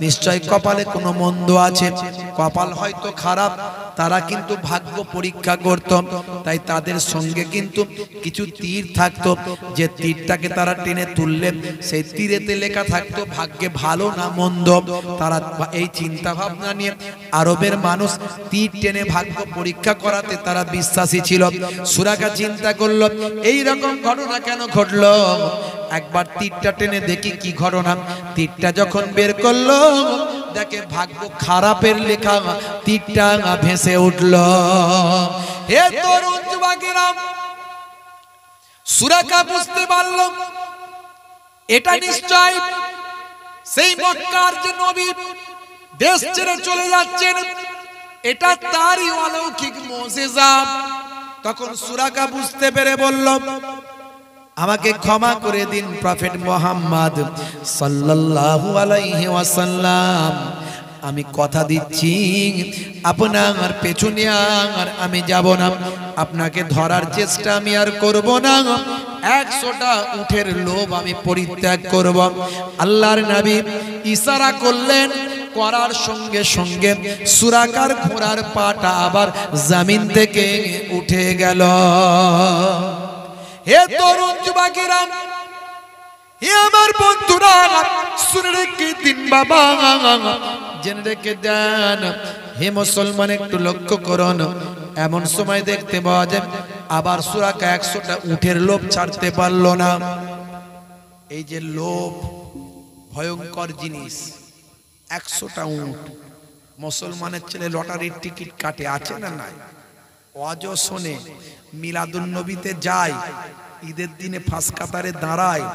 নিশ্চয় কপালে কোনো মন্দ আছে, কপাল হয়তো খারাপ, তারা কিন্তু ভাগ্য পরীক্ষা করত। তাই তাদের সঙ্গে কিন্তু কিছু তীর থাকতো, যে তীরটাকে তারা টেনে তুললে সেই তীরেতে লেখা থাকতো ভাগ্যে ভালো না মন্দ। তারা এই চিন্তা ভাবনা নিয়ে আরবের মানুষ তীর টেনে ভাগ্য পরীক্ষা করাতে তারা বিশ্বাসী ছিল। সুরাকা চিন্তা করলো এই রকম ঘটনা কেন ঘটলো, একবার তীরটা টেনে দেখি কি ঘটনা। তীরটা যখন বের করলো, দেখে ভাগ্য খারাপের লেখা তীরটা ভেসে উঠল। হে তরুণ যুবকেরা, সুরাকা বুঝতে পারলো এটা নিশ্চয় সেই মক্কার যে নবী দেশ ছেড়ে চলে যাচ্ছেন, এটা তারই অলৌকিক মুজিজা। তখন সুরাকা বুঝতে পেরে বলল, আমাকে ক্ষমা করে দিন প্রফেট মুহাম্মদ সাল্লাল্লাহু আলাইহি ওয়াসাল্লাম, আমি কথা দিচ্ছি আপনার পেছনে আর আমি যাব না, আপনাকে ধরার চেষ্টা আমি আর করব না, 100টা উটের লোভ আমি পরিত্যাগ করব। আল্লাহর নবী ইশারা করলেন, করার সঙ্গে সঙ্গে সুরাকার ঘোড়ার পাটা আবার জমিন থেকে উঠে গেল। হে তরুণ যুবকেরা, হে আমার বন্ধুরা, শুনে রেখে দিন বাবা, জেনে রেখে দেন। হে মুসলমান, একটু লক্ষ্য করুন, এমন সময় দেখতে পাওয়া যায় আবার সুরাকা 100টা উটের লোভ ছাড়তে পারলো না। এই যে লোভ ভয়ঙ্কর জিনিস, 100টা উট। মুসলমানের ছেলে লটারির টিকিট কাটে, আছে না নাই? ওয়াজ শোনে, মিলাদুন নবীতে যায়, ঈদের দিনে ফাঁস কাতারে দাঁড়ায়,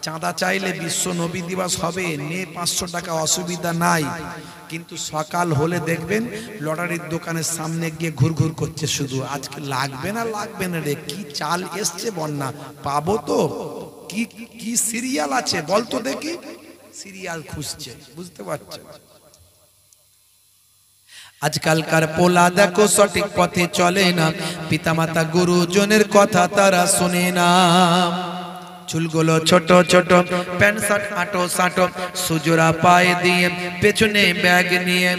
চাঁদা চাইলে বিশ্ব নবী দিবস হবে, নে 500 টাকা, অসুবিধা নাই। কিন্তু সকাল হলে দেখবেন লটারির দোকানের সামনে গিয়ে ঘুরঘুর করছে শুধু, আজকে লাগবে না লাগবে না রে, কি চাল এসছে বন্যা, পাবো তো, কি কি সিরিয়াল আছে বলতো দেখি, সিরিয়াল খুঁজছে, বুঝতে পারছেন? আজকালকার পোলা দেখো সঠিক পথে চলে না, পিতামাতা গুরুজনের কথা তারা শোনে না। চুলগুলো ছোট ছোট, প্যান্ট শার্ট আটো সাটো, সুজোরা পায়ে দিয়ে, পেছনে ব্যাগ নিয়ে,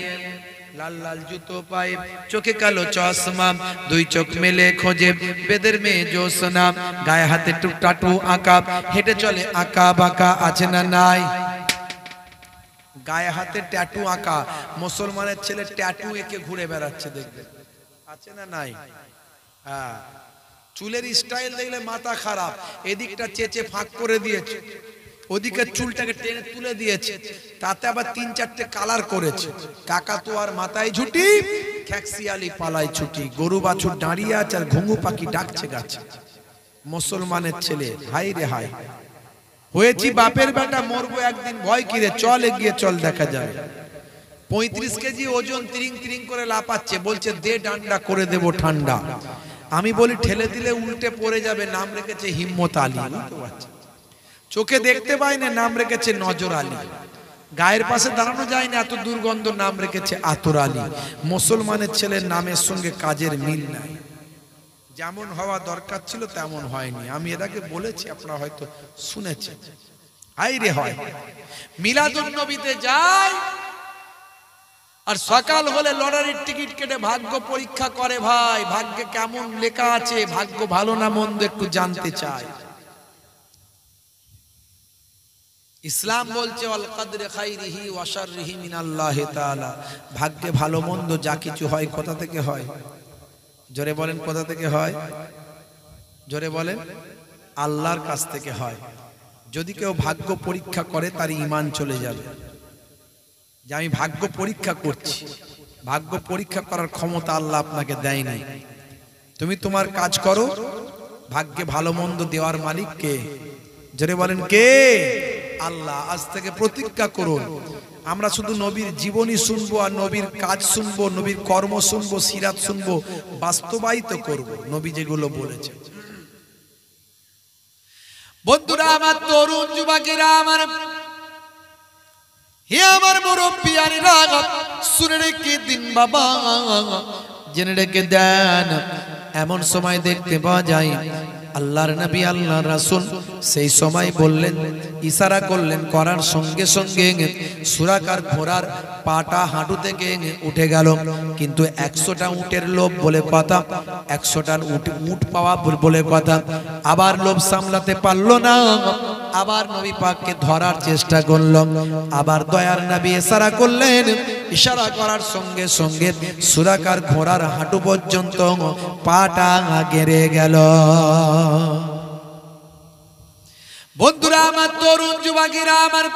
লাল লাল জুতো পায়ে, চোখে কালো চশমা, দুই চোখ মেলে খোঁজে বেদের মেয়ে জোসনা, গায়ে হাতে টাটু আঁকা, হেঁটে চলে আঁকা বাঁকা, আছে না নাই? গায়ে হাতে ট্যাটু আঁকা, মুসলমানের ছেলে ট্যাটু এঁকে ঘুরে বেড়াচ্ছে, দেখবে, আছে না নাই? হ্যাঁ, চুলের স্টাইল দেখলে মাথা খারাপ, এদিকটা চেচে ফাঁক করে দিয়েছে, ওদিকে চুলটাকে টেনে তুলে দিয়েছে, তাতে আবার 3-4টে কালার করেছে। কাকাতুয়ার মাথায় ঝুটি, খ্যাক্সিয়ালি পালায় ছুটি, গরু বাছুর দাঁড়িয়ে আছে আর ঘুঙু পাখি ডাকছে গাছে। মুসলমানের ছেলে, হাই রে হাই, হয়েছি বাপের বেটা, মরবো একদিন, ভয় কিরে, চল এগিয়ে চল, দেখা যাবে। 35 কেজি ওজন, তিরিং তিরিং করে লাপাচ্ছে, বলছে দে ডান্ডা করে দেব ঠান্ডা। আমি বলি ঠেলে দিলে উল্টে পড়ে যাবে, নাম রেখেছে হিম্মত আলী। চোখে দেখতে পাই না, নাম রেখেছে নজর আলী। গায়ের পাশে দাঁড়ানো যায় না, এত দুর্গন্ধ, নাম রেখেছে আতর আলী। মুসলমানের ছেলের নামের সঙ্গে কাজের মিল নাই, যেমন হওয়া দরকার ছিল তেমন হয়নি। আমি এর আগে বলেছি, আপনারা হয়তো শুনেছেন। হাই রে হয়, মিলাদুন নবীতে যায় আর সকাল হলে লটারির টিকিট কেটে ভাগ্য পরীক্ষা করে। ভাই, ভাগ্যে কেমন লেখা আছে, ভাগ্য ভালো না মন্দ একটু জানতে চাই। ইসলাম বলছে আল কদরে খাইরিহি ওয়া শাররিহি মিনাল্লাহি তাআলা, ভাগ্যে ভালো মন্দ যা কিছু হয় কোথা থেকে হয়? জোরে বলেন, কোথা থেকে হয়? জোরে বলেন, আল্লাহর কাছ থেকে হয়। যদি কেউ ভাগ্য পরীক্ষা করে তার ঈমান চলে যাবে, যে আমি ভাগ্য পরীক্ষা করছি। ভাগ্য পরীক্ষা করার ক্ষমতা আল্লাহ আপনাকে দেয় নাই। তুমি তোমার কাজ করো, ভাগ্যে ভালো মন্দ দেওয়ার মালিক কে? জোরে বলেন, কে? আল্লাহ। আজ থেকে প্রতিজ্ঞা করুন, আমরা শুধু নবীর জীবনী শুনবো আর নবীর কাজ শুনবো, নবীর কর্ম শুনবো, সিরাত শুনবো, বাস্তবায়িত করব নবী যেগুলো বলেছে। বন্ধুরা আমার, তরুণ যুবকেরা আমার, হে আমার মুরব্বিয়ানেরা, শুনে রেখে দিন বাবা, জেনে রেখে দেন। এমন সময় দেখতে পাওয়া যায় আল্লাহর নবী আল্লাহর রাসূল সেই সময় বললেন, ইশারা করলেন, করার সঙ্গে সঙ্গে সুরাকার ঘোড়ার পাটা হাঁটু থেকে উঠে গেল। কিন্তু 100টা উটের লোভ বলে কথা, 100টা উট পাওয়া বলে কথা। আবার লোভ সামলাতে পারলো না, আবার নবী পাককে ধরার চেষ্টা করলো। আবার দয়ার নবী ইশারা করলেন, ইশারা করার সঙ্গে সঙ্গে সুরাকার ঘোড়ার হাঁটু পর্যন্ত পাটা গেড়ে গেল। বন্ধুরা আমার, তরুণ যুবকেরা আমার,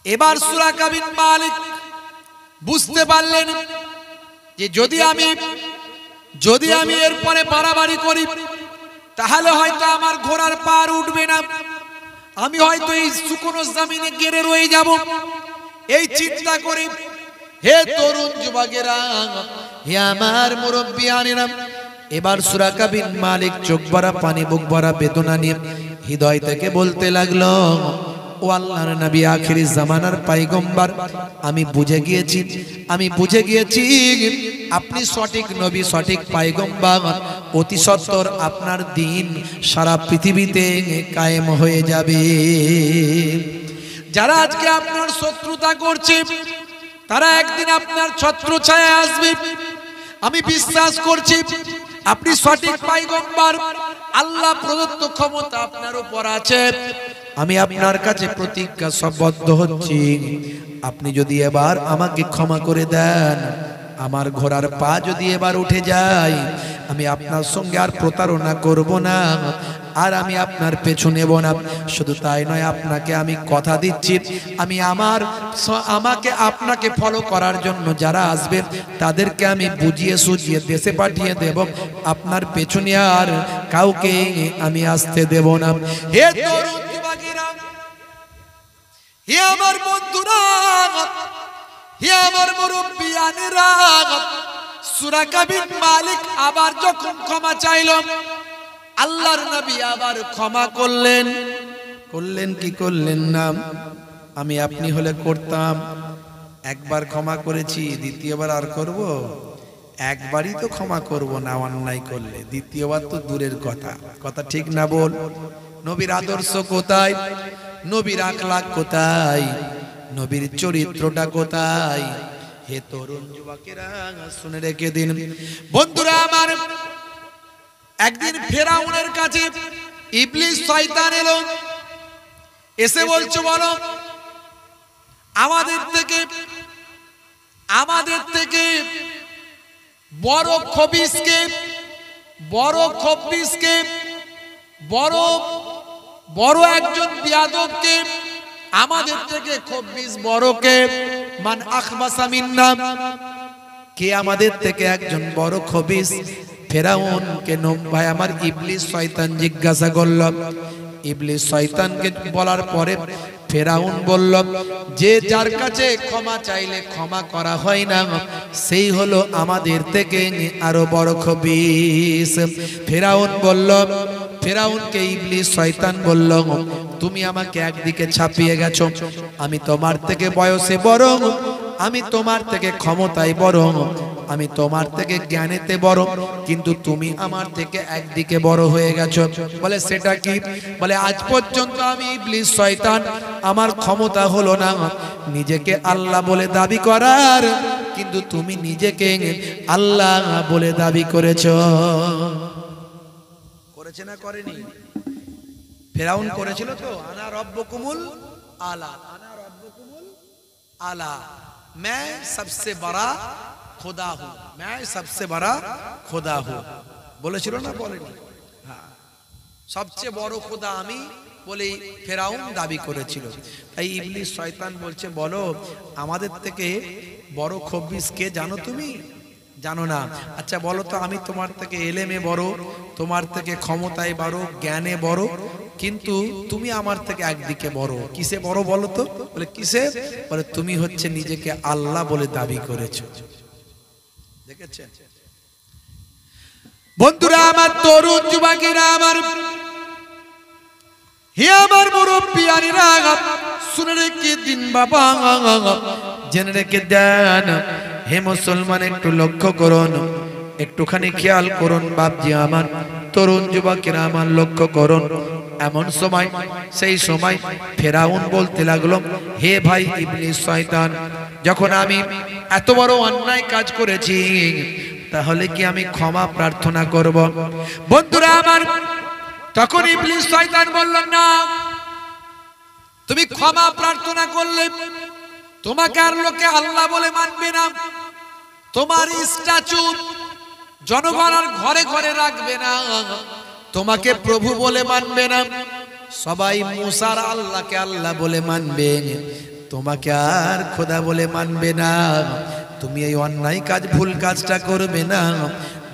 এবার সুরাকা বিন মালিক বুঝতে পারলেন যে যদি আমি এরপরে বাড়াবাড়ি করি তাহলে হয়তো আমার ঘোড়ার পার উঠবে না, আমি হয়তো এই শুকনো জমিনে গেড়ে রয়ে যাব। এই চিন্তা করে হে তরুণ যুবকেরা, হে আমার মুরব্বিয়ানেরা, এবার সুরাকা বিন মালিক চোখ ভরা পানি, বুক ভরা বেদনা নিয়ে হৃদয় থেকে বলতে লাগলো, ও আল্লাহর নবী, আখিরি জামানার পয়গম্বর, আমি বুঝে গিয়েছি আপনি সঠিক নবী, সঠিক পয়গম্বর। অতি সত্বর আপনার দিন সারা পৃথিবীতে কায়েম হয়ে যাবে। যারা আজকে আপনার শত্রুতা করছে তারা একদিন আপনার ছত্রছায়ায় আসবে। আমি বিশ্বাস করছি আপনি সঠিক পয়গম্বর, আল্লাহ প্রদত্ত ক্ষমতা আপনার উপর আছে। আমি আপনার কাছে প্রতিজ্ঞাবদ্ধ হচ্ছি, আপনি যদি এবার আমাকে ক্ষমা করে দেন, আমার ঘোড়ার পা যদি এবার উঠে যায়, আমি আপনার সঙ্গে আর প্রতারণা করব না, আর আমি আপনার পেছু নেব না। শুধু তাই নয়, আপনাকে আমি কথা দিচ্ছি, আমি আপনাকে ফলো করার জন্য যারা আসবে তাদেরকে আমি বুঝিয়ে সুঝিয়ে দেশে পাঠিয়ে দেব। আপনার পেছনে আর কাউকে আমি আসতে দেব না। হে তরুণ যুবকেরা, হে আমার বন্ধুরা, হে আমার মুরব্বিয়ানেরা, সুরাকা বিন মালিক আবার যখন ক্ষমা চাইল, আল্লাহর নবী আবার ক্ষমা করলেন কি করলেন না? আমি আপনি হলে করতাম। একবার ক্ষমা করেছি, দ্বিতীয়বার আর করব? একবারই তো ক্ষমা করব না অন্যায় করলে, দ্বিতীয়বার তো দূরের কথা ঠিক না বল? নবীর আদর্শ কোথায়? নবীর আখলাক কোথায়? নবীর চরিত্রটা কোথায়? হে তরুণ যুবকেরা, শুনে রেখে দিন। বন্ধুরা আমার, একদিন ফেরাউনের কাছে ইবলিস শয়তান এলো, এসে বলছে, বলো আমাদের থেকে বড় খবিসকে, বড় একজন বিয়াদবকে, আমাদের থেকে খবিস বড়কে, মান আখবাসা মিন্না, কে আমাদের থেকে একজন বড় খবিস? ফেরাউনকে ভাই আমার ইবলিস শয়তান জিজ্ঞাসা করল। ইবলিস শয়তানকে বলার পরে ফেরাউন বলল, যে যার কাছে ক্ষমা চাইলে ক্ষমা করা হয় না, সেই হলো আমাদের থেকে আরো বড় খবিস। ফেরাউনকে ইবলিস শয়তান বলল, তুমি আমাকে একদিকে ছাপিয়ে গেছো, আমি তোমার থেকে বয়সে বড়, আমি তোমার থেকে ক্ষমতায় বড়, আমি তোমার থেকে জ্ঞানেতে বড়, কিন্তু তুমি আমার থেকে একদিকে বড় হয়ে গেছো। বলে সেটা কি? বলে আজ পর্যন্ত আমি ইবলিস শয়তান, আমার ক্ষমতা হলো না নিজেকে আল্লাহ বলে দাবি করার, কিন্তু তুমি নিজেকে আল্লাহ বলে দাবি করেছো। করেছে না করেনি? ফেরাউন করেছিল তো, আনা রব্বুকুমুল আলা, আনা রব্বুকুমুল আলা, मैं सबसे बड़ा खुदा हूं, मैं सबसे बड़ा खुदा हूं, বলেছিল না বলেনি? হ্যাঁ, সবচেয়ে বড় খোদা আমি বলে ফেরাউন দাবি করেছিল। তাই ইবলিস শয়তান বলছে, বলো আমাদের থেকে বড় খবিস কে জানো তুমি? জানো না? আচ্ছা বলো তো, আমি তোমার থেকে এলেমে বড়, তোমার থেকে ক্ষমতায় বড়, জ্ঞানে বড়, কিন্তু তুমি আমার থেকে একদিকে বড়। কিসে বড় বলো তো? বলে কিসে? বলে তুমি হচ্ছে নিজেকে আল্লাহ বলে দাবি করেছো। দেখেছেন বন্ধুরা আমার, তরুণ যুবকেরা আমার, হে আমার মুরব্বিয়ানেরা, শুনে রেখে দিন বাবা, জেনে রেখে দেন। হে মুসলমান, একটু লক্ষ্য করুন, একটুখানি খেয়াল করুন বাপজি আমার। তরুণ যুবকেরা আমার লক্ষ্য করুন, এমন সময় সেই সময় ফেরাউন বলতে লাগলো, হে ভাই ইবলিস শয়তান, যখন আমি এত বড় অন্যায় কাজ করেছি তাহলে কি আমি ক্ষমা প্রার্থনা করব? বন্ধুরা আমার, তখন ইবলিস শয়তান বলল, না, তুমি ক্ষমা প্রার্থনা করলে তোমাকে আর লোকে আল্লাহ বলে মানবে না, তোমার স্ট্যাচু জনগণ আর ঘরে ঘরে রাখবে না, তোমাকে প্রভু বলে মানবে না, সবাই মুসার আল্লাহকে আল্লাহ বলে মানবে, তোমাকে আর খোদা বলে মানবে না। তুমি এই অন্যায় কাজ, ভুল কাজটা করবে না,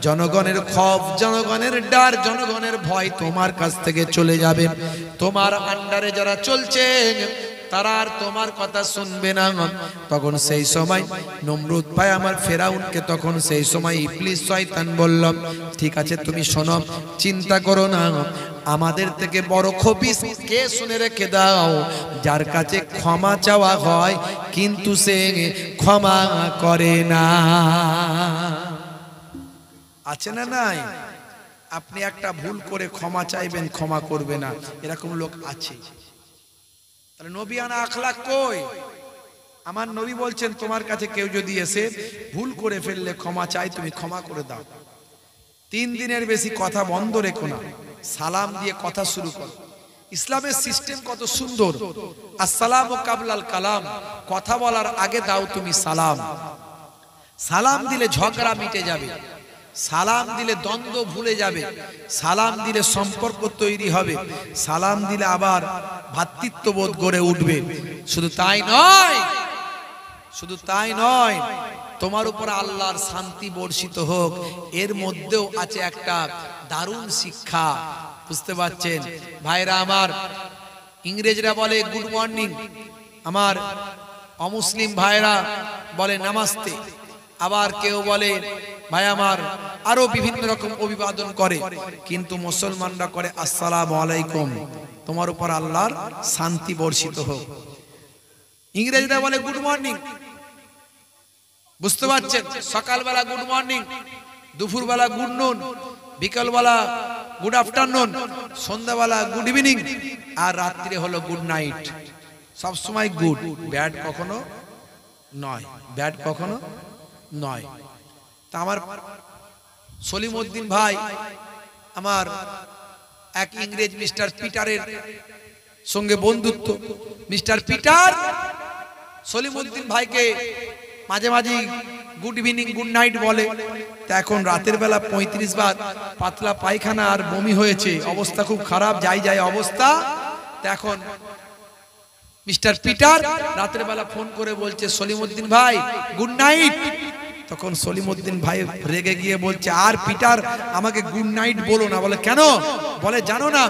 জনগণের খৌফ, জনগণের ডর, জনগণের ভয় তোমার কাছ থেকে চলে যাবে, তোমার আন্ডারে যারা চলছে তারা আর তোমার কথা শুনবে না। তখন সেই সময় নমরুদ ভাই আমার ফেরাউনকে, তখন সেই সময় ইবলিস শয়তান বলল, ঠিক আছে তুমি শোনো, চিন্তা করো না, আমাদের থেকে বড় খবিস কে শুনে রেখে দাও, যার কাছে ক্ষমা চাওয়া হয় কিন্তু সে ক্ষমা করে না। আছে না নাই? আপনি একটা ভুল করে ক্ষমা চাইবেন, ক্ষমা করবে না, এরকম লোক আছে। তাহলে নবিয়ানা আখলাক কই? আমার নবী বলছেন, তোমার কাছে কেউ যদি এসে ভুল করে ফেললে ক্ষমা চাই, তুমি ক্ষমা করে দাও। 3 দিনের বেশি কথা বন্ধ রেখো না, সালাম দিয়ে কথা শুরু করো। ইসলামের সিস্টেম কত সুন্দর। আসসালামু কাবলাল কালাম, কথা বলার আগে দাও তুমি সালাম। সালাম দিলে ঝগড়া মিটে যাবে, সালাম দিলে দ্বন্দ্ব ভুলে যাবে, সালাম দিলে সম্পর্ক তৈরি হবে, সালাম দিলে আবার ভ্রাতৃত্ববোধ গড়ে উঠবে। শুধু তাই নয়, শুধু তাই নয়, তোমার উপর আল্লাহর শান্তি বর্ষিত হোক, এর মধ্যেও আছে একটা দারুণ শিক্ষা। বুঝতে পারছেন ভাইরা আমার? ইংরেজরা বলে গুড মর্নিং, আমার অমুসলিম ভাইরা বলে নামাস্তে, আবার কেউ বলে ভাই আমার, আরো বিভিন্ন রকম অভিবাদন করে, কিন্তু মুসলমানরা করে আসসালামু আলাইকুম, তোমার উপর আল্লাহর শান্তি বর্ষিত হোক। ইংরেজরা বলে গুড মর্নিং। বুঝতে পারছেন? সকালবেলা গুড মর্নিং, দুপুরবেলা গুড নুন, বিকালবেলা গুড আফটারনুন, সন্ধ্যাবেলা গুড ইভিনিং, আর রাত্রে হলো গুড নাইট। সব সময় গুড, ব্যাড কখনো নয়, ব্যাড কখনো নয়। তা আমার সলিমউদ্দিন ভাই আমার এক ইংরেজ মিস্টার পিটারের সঙ্গে বন্ধুত্ব। মিস্টার পিটার সলিমউদ্দিন ভাইকে মাঝে মাঝে গুড ইভিনিং, গুড নাইট বলে। তা এখন রাতের বেলা 35 বার পাতলা পায়খানা আর বমি হয়েছে, অবস্থা খুব খারাপ, যাই যাই অবস্থা। তা এখন মিস্টার পিটার রাতের বেলা ফোন করে বলছে, সলিমউদ্দিন ভাই গুড নাইট। তখন সলিমউদ্দিন ভাই রেগে গিয়ে বলছে, আর পিটার আমাকে গুড নাইট বলো না। বলে কেন? বলে জানো না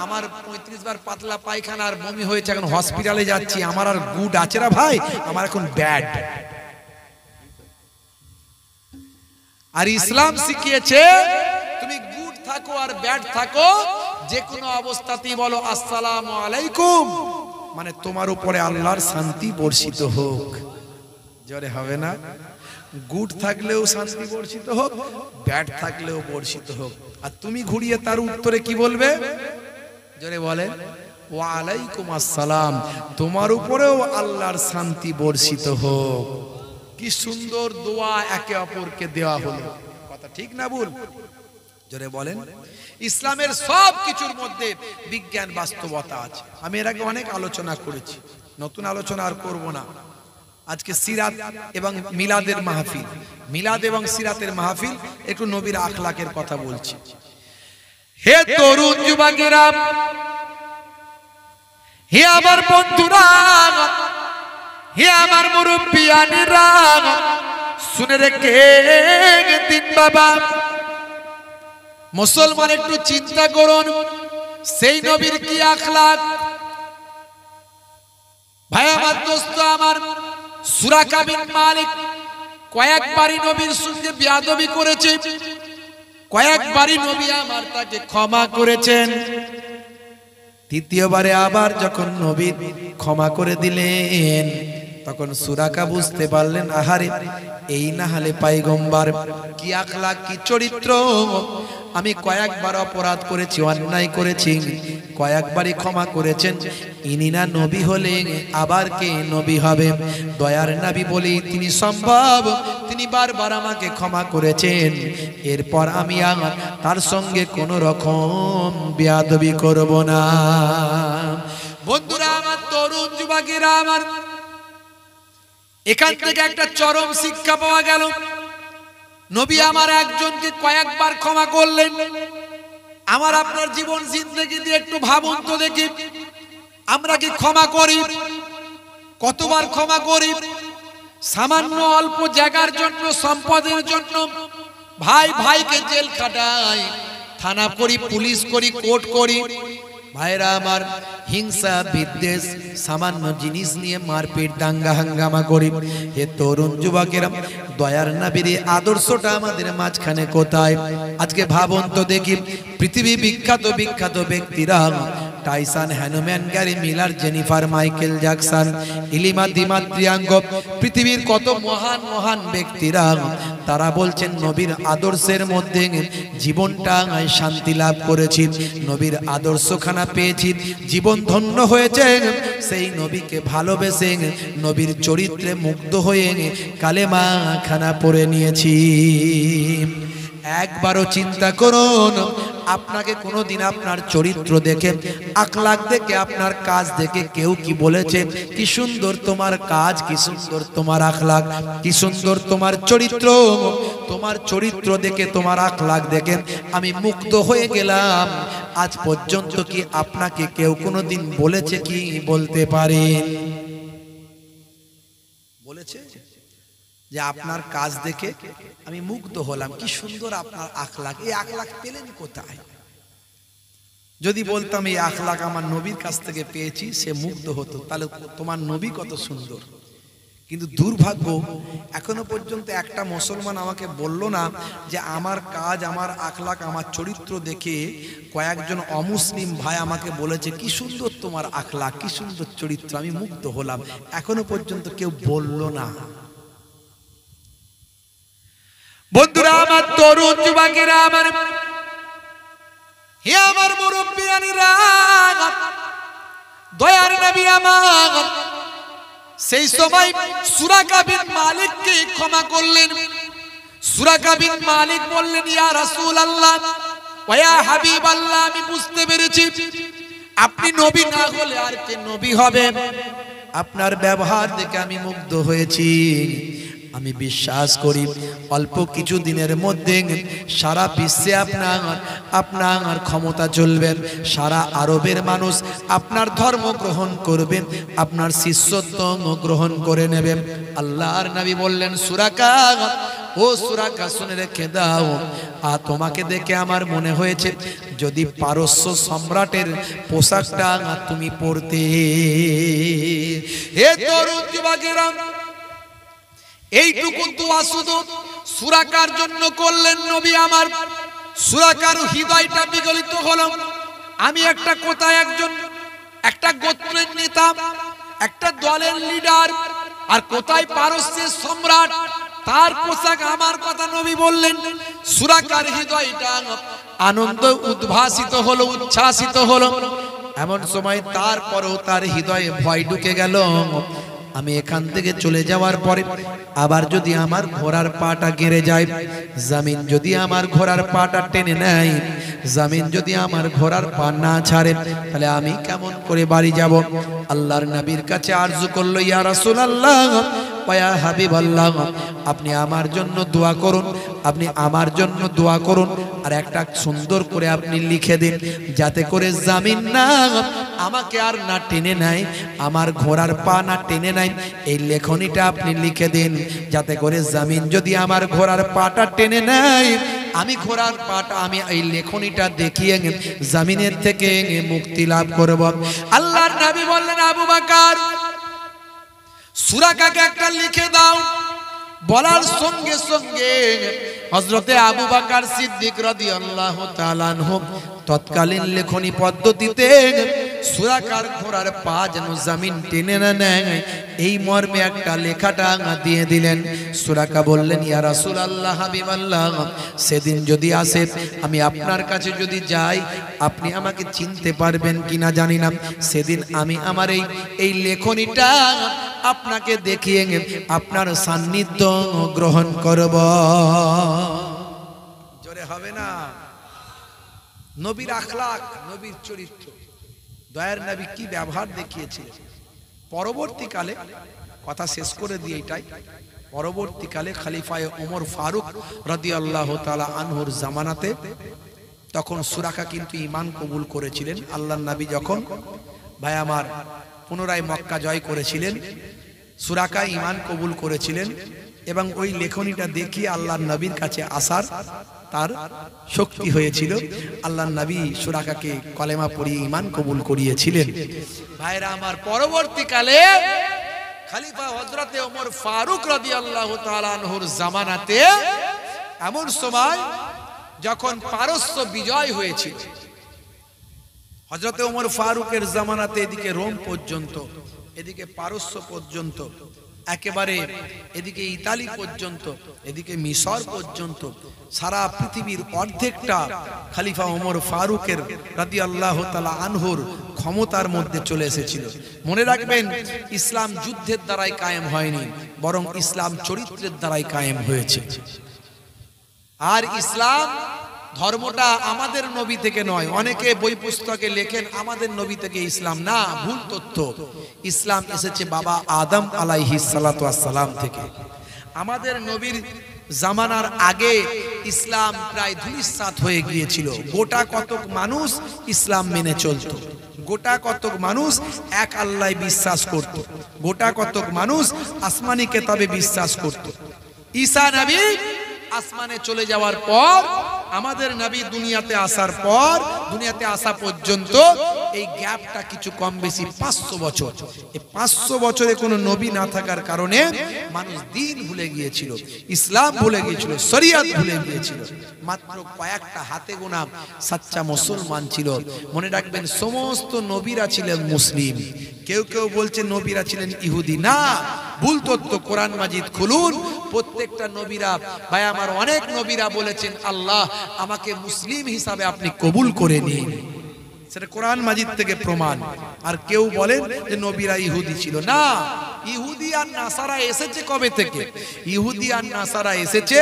আমার 35 বার পাতলা পায়খানা আর বমি হয়েছে, এখন হসপিটালে যাচ্ছি, আমার আর গুড আছে না ভাই, আমার এখন ব্যাড। আর ইসলাম শিখিয়েছে তুমি গুড থাকো আর ব্যাড থাকো, যে কোনো অবস্থাতেই বলো আসসালামু আলাইকুম, মানে তোমার উপরে আল্লাহর শান্তি বর্ষিত হোক। জোরে হবে না? গুড থাকলেও শান্তি বর্ষিত হোক, ব্যাড থাকলেও বর্ষিত হোক। আর তুমি ঘুরিয়ে তার উত্তরে কি বলবে? জোরে বলেন, ওয়া আলাইকুম আসসালাম, তোমার উপরেও আল্লাহর শান্তি বর্ষিত হোক। কি সুন্দর দোয়া একে অপরকে দেওয়া হলো, কথা ঠিক না ভুল? জোরে বলেন। ইসলামের সব কিছুর মধ্যে বিজ্ঞান বাস্তবতা আছে। আমি এর আগে অনেক আলোচনা করেছি, নতুন আলোচনা আর করব না। আজকে সিরাত এবং মিলাদের মাহফিল, মিলাদ এবং সিরাতের মাহফিল, একটু নবীর আখলাকের কথা বলছি। হে তরুণ যুবকেরা, হে আমার বন্ধুরা, হে আমার মুরব্বিয়ানেরা, শুনে রেখে দিন বাবা, মুসলমান একটু চিন্তা করুন সেই নবীর কি আখলাক। ভাই আমার, দোস্ত আমার, সুরাকা বিন মালিক কয়েকবারই নবীর সঙ্গে বেয়াদবি করেছে, কয়েকবারই নবী আমার তাকে ক্ষমা করেছেন। তৃতীয়বারে আবার যখন নবী ক্ষমা করে দিলেন, তখন সুরাকা বুঝতে পারলেন, আহারে এই না হলে পয়গম্বর, কি আখলাক, কি চরিত্র, আমি কয়েকবার অপরাধ করেছি, অন্যায় করেছি, কয়েকবারই ক্ষমা করেছেন। ইনি না নবী হলেন আবার কে নবী হবে? দয়ার নবী বলি তিনি সম্ভব, তিনি বারবার আমাকে ক্ষমা করেছেন। এরপর আমি আর তার সঙ্গে কোনো রকম বেয়াদবি করব না। বন্ধুরা আমার, তরুণ যুবকেরা আমার, এখান থেকে একটা চরম শিক্ষা পাওয়া গেল। নবী আমার একজনকে কয়েকবার ক্ষমা করলেন। আমার আপনার জীবন জিন্দেগি দিয়ে একটু ভাবুন তো দেখি, আমরা কি ক্ষমা করি? কতবার ক্ষমা করি? সামান্য অল্প জায়গার জন্য, সম্পদের জন্য ভাই ভাইকে জেল খাটাই, থানা করি, পুলিশ করি, কোর্ট করি। ভাইরা আমার, হিংসা বিদ্বেষ, সামান্য জিনিস নিয়ে মারপিট, দাঙ্গা হাঙ্গামা করি। হে তরুণ যুবকেরা, দয়ার নবীর আদর্শটা আমাদের মাঝখানে কোথায়? আজকে ভাবুন তো দেখি, পৃথিবী বিখ্যাত বিখ্যাত ব্যক্তিরা, টাইসন, হ্যানুম্যান, Gary Miller, Jennifer, Michael Jackson, ইলিমা দিমাত্রিয়াঙ্গ, পৃথিবীর কত মহান মহান ব্যক্তিরা, তারা বলছেন নবীর আদর্শের মধ্যে জীবনটা শান্তি লাভ করেছি, নবীর আদর্শখানা পেয়েছি, জীবন ধন্য হয়েছে। সেই নবীকে ভালোবেসে, নবীর চরিত্রে মুগ্ধ হয়ে কালেমা খানা পড়ে নিয়েছি। একবারও চিন্তা করুন, আপনাকে কোনোদিন আপনার চরিত্র দেখে, আখলাক দেখে, আপনার কাজ দেখে কেউ কি বলেছে কি সুন্দর তোমার কাজ, কি সুন্দর তোমার আখলাক, কি সুন্দর তোমার চরিত্র? তোমার চরিত্র দেখে, তোমার আখলাক দেখে আমি মুগ্ধ হয়ে গেলাম। আজ পর্যন্ত কি আপনাকে কেউ কোনোদিন বলেছে কি? বলতে পারেন? বলেছে যে আপনার কাজ দেখে আমি মুগ্ধ হলাম, কি সুন্দর আপনার আখলাক। এই আখলাক পেলেন কোথায়? যদি বলতাম এই আখলাক আমার নবীর কাছ থেকে পেয়েছি, সে মুগ্ধ হতো, তাহলে তোমার নবী কত সুন্দর। কিন্তু দুর্ভাগ্য, এখনো পর্যন্ত একটা মুসলমান আমাকে বলল না যে আমার কাজ, আমার আখলাক, আমার চরিত্র দেখে কয়েকজন অমুসলিম ভাই আমাকে বলেছে কি সুন্দর তোমার আখলাক, কি সুন্দর চরিত্র, আমি মুগ্ধ হলাম। এখনো পর্যন্ত কেউ বলল না। বন্ধুরা আমার, তরুণ যুবকেরা আমার, হে আমার মুরব্বিয়ানিরা, দয়ার নবী আমার সেই সময় সুরাকা বিন মালিককে ক্ষমা করলেন। সুরাকা বিন মালিক বললেন, ইয়া রাসূলুল্লাহ ওয়া ইয়া হাবিবাল্লাহ, আমি বুঝতে পেরেছি আপনি নবী না হলে আর কে নবী হবে? আপনার ব্যবহার দেখে আমি মুগ্ধ হয়েছি। আমি বিশ্বাস করি অল্প কিছু দিনের মধ্যে সারা বিশ্বে আপনার ক্ষমতা চলবেন, সারা আরবের মানুষ আপনার ধর্ম গ্রহণ করবেন, আপনার শিষ্যত্ব গ্রহণ করে নেবেন। আল্লাহর নবী বললেন, সুরাকা, ও সুরাকা, শুনে রেখে দাও, তোমাকে দেখে আমার মনে হয়েছে যদি পারস্য সম্রাটের পোশাকটা তুমি পরতে। হে তরুণ যুবকেরা, এইটুকু দোয়া শুধু সুরাকার জন্য করলেন নবী আমার। সুরাকার হৃদয়টা বিগলিত হলো। আমি একটা কোথায় একটা গোত্রের নেতা, একটা দলের লিডার, আর কোথায় পারস্যের সম্রাট, তার পোশাক আমার কথা নবী বললেন। সুরাকার হৃদয়টা আনন্দ উদ্ভাসিত হলো, উচ্ছ্বাসিত হলো। এমন সময় তারপরেও তার হৃদয়ে ভয় ঢুকে গেল। আমি এখান থেকে চলে যাওয়ার পরে আবার যদি আমার ঘোড়ার পাটা গেড়ে যায়, জমিন যদি আমার ঘোড়ার পাটা টেনে নেয়, জমিন যদি আমার ঘোড়ার পা না ছাড়ে, তাহলে আমি কেমন করে বাড়ি যাব? আল্লাহর নবীর কাছে আরজু করলো, ইয়া রাসূলুল্লাহ ওয়া ইয়া হাবিবাল্লাহ, আপনি আমার জন্য দোয়া করুন, আপনি আমার জন্য দোয়া করুন, আর একটা সুন্দর করে আপনি লিখে দিন, যাতে করে জমিন না আমাকে আর না টেনে নেয়, আমার ঘোড়ার পা না টেনে নেয়। এই লেখনীটা আপনি লিখে দিন, যাতে করে জমিন যদি আমার ঘোড়ার পাটা টেনে নেয়, আমি ঘোড়ার পাটা, আমি এই লেখনীটা দেখিয়ে জমিনের থেকে মুক্তি লাভ করব। আল্লাহর নবী বললেন, আবু বকর, সুরাকাকে একটা লিখে দাও। বলার সঙ্গে সঙ্গে হযরতে আবু বকর সিদ্দিক রাদিয়াল্লাহু তাআলা আনহু তৎকালীন লেখনী পদ্ধতিতে সুরাকার ঘোড়ার পা যেন জমিন টেনে না নেয়, এই মর্মে একটা লেখাটা দিয়ে দিলেন। সুরাকা বললেন, ইয়া রাসূলুল্লাহ, হাবিবাল্লাহ, সেদিন যদি আসে, আমি আপনার কাছে যদি যাই, আপনি আমাকে চিনতে পারবেন কিনা জানি না। সেদিন আমি আমার এই লেখনীটা আপনাকে দেখিয়ে আপনার সান্নিধ্য গ্রহণ করব। জোরে হবে না? নবীর আখলাক, নবীর চরিত্র, দয়ার নবী কি ব্যবহার দেখিয়েছিলেন। পরবর্তীকালে কথা শেষ করে দিয়ে এটাই, পরবর্তীকালে খলিফায়ে ওমর ফারুক রাদিয়াল্লাহু তাআলা আনহুর জামানাতে তখন সুরাকা কিন্তু ঈমান কবুল করেছিলেন। আল্লাহর নবী যখন ভাই আমার পুনরায় মক্কা জয় করেছিলেন, সুরাকা ঈমান কবুল করেছিলেন এবং ওই লেখনীটা দেখিয়ে আল্লাহর নবীর কাছে আসার তার শক্তি হয়েছিল। আল্লাহর নবী সুরাকাকে কলেমা পড়িয়ে ঈমান কবুল করিয়েছিলেন। ভাইরা আমার, পরবর্তীকালে খলিফা হযরতে ওমর ফারুক রাদিয়াল্লাহু তাআলা আনহুর জামানাতে এমন সময় যখন পারস্য বিজয় হয়েছিল, হযরতে ওমর ফারুকের জামানাতে এদিকে রোম পর্যন্ত, এদিকে পারস্য পর্যন্ত, একেবারে এদিকে ইতালি পর্যন্ত, এদিকে মিশর পর্যন্ত, সারা পৃথিবীর অর্ধেকটা খলিফা ওমর ফারুকের রাদিয়াল্লাহু তাআলা আনহুর ক্ষমতার মধ্যে চলে এসেছিল। মনে রাখবেন, ইসলাম যুদ্ধের দ্বারাই কায়েম হয়নি, বরং ইসলাম চরিত্রের দ্বারাই কায়েম হয়েছে। আর ইসলাম ধর্মটা আমাদের নবী থেকে নয়। অনেকে বই পুস্তকে লেখেন আমাদের নবী থেকে ইসলাম, না, ভুল তথ্য। ইসলাম এসেছে বাবা আদম আলাইহিস সালাতু ওয়াস সালাম থেকে। আমাদের নবীর জামানার আগে ইসলাম প্রায় ধূলিসাৎ হয়ে গিয়েছিল। গোটা কতক মানুষ ইসলাম মেনে চলত, গোটা কতক মানুষ এক আল্লাহ বিশ্বাস করত, গোটা কতক মানুষ আসমানি কিতাবে বিশ্বাস করত। ঈসা নবী আসমানে চলে যাওয়ার পর, আমাদের নবী দুনিয়াতে আসার পর, দুনিয়াতে আসা পর্যন্ত এই গ্যাপটা কিছু কম বেশি 500 বছর। এই 500 বছরে কোনো নবী না থাকার কারণে মানুষ দ্বীন ভুলে গিয়েছিল, ইসলাম ভুলে গিয়েছিল, শরিয়ত ভুলে গিয়েছিল। মাত্র কয়েকটা হাতে গোনা সাচ্চা মুসলমান ছিল। মনে রাখবেন, সমস্ত নবীরা ছিলেন মুসলিম। কেউ কেউ বলছে নবীরা ছিলেন ইহুদি, না, ভুল তথ্য। কোরআন মাজিদ খুলুন, প্রত্যেকটা নবীরা, ভাই আমার, অনেক নবীরা বলেছেন, আল্লাহ আমাকে মুসলিম হিসাবে আপনি কবুল করে নিন। সেটা কোরআন মাজিদ থেকে প্রমাণ। আর কেউ বলেন যে নবীরা ইহুদি ছিল, না। ইহুদি আর নাসারা এসেছে কবে থেকে? ইহুদি আর নাসারা এসেছে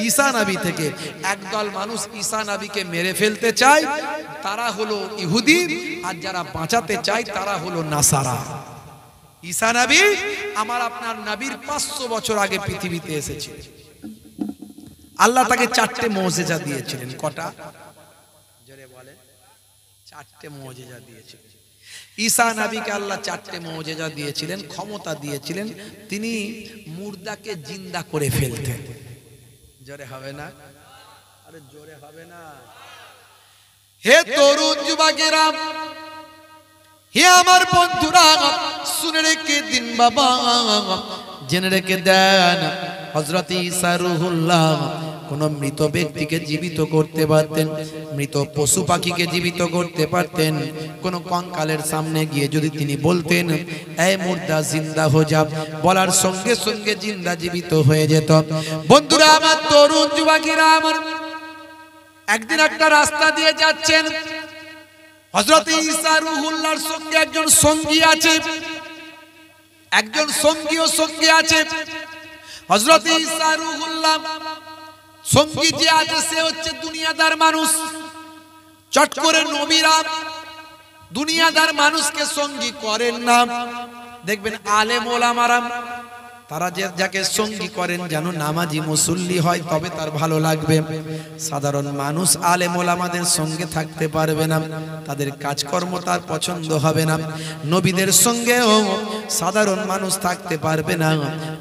ঈসা নবী থেকে। একদল মানুষ ঈসা নবীকে মেরে ফেলতে চায়, তারা হলো ইহুদি, আর যারা বাঁচাতে চায় তারা হলো নাসারা। ঈসা নবী আমার আপনার নবীর 500 বছর আগে পৃথিবীতে এসেছে। আল্লাহ তাকে 4টে মুজিজা দিয়েছিলেন। কটা? জোরে বলে। 4টে মুজিজা দিয়েছিলেন। ঈসা নবীকে আল্লাহ 4টে মুজিজা দিয়েছিলেন, ক্ষমতা দিয়েছিলেন। তিনি মুর্দাকে জিন্দা করে ফেলতেন। জোরে হবে না? আরে জোরে হবে না? হে তরুণ যুবকেরা, হে আমার বন্ধুরা, শুনে রেখে দিন বাবা, জেনে রেখে দেন, হযরত ঈসা রূহুল্লাহ কোন মৃত ব্যক্তিকে জীবিত করতে পারতেন, মৃত পশু পাখিকে জীবিত করতে পারতেন। কোন কঙ্কালের সামনে গিয়ে যদি তিনি বলতেন, এই মুর্দা জিন্দা হয়ে যা, বলার সঙ্গে সঙ্গে জিন্দা জীবিত হয়ে যেত। বন্ধুরা আমার, তরুণ যুবকেরা আমার, একদিন একটা রাস্তা দিয়ে যাচ্ছেন, হযরত ঈসা রূহুল্লাহর সঙ্গে একজন সঙ্গী আছে, একজন সঙ্গীও সঙ্গে আছে। হযরত ঈসা রূহুল্লাহ সঙ্গী যে আছে সে হচ্ছে দুনিয়াদার মানুষ। চট করে নবীরা দুনিয়াদার মানুষকে সঙ্গী করেন না। দেখবেন আলেম ওলামারা তারা যাকে সঙ্গী করেন যেন নামাজি মুসল্লি হয়, তবে তার ভালো লাগবে। সাধারণ মানুষ আলেম ওলামাদের সঙ্গে থাকতে পারবে না, তাদের কাজকর্ম তার পছন্দ হবে না। নবীদের সঙ্গেও সাধারণ মানুষ থাকতে পারবে না,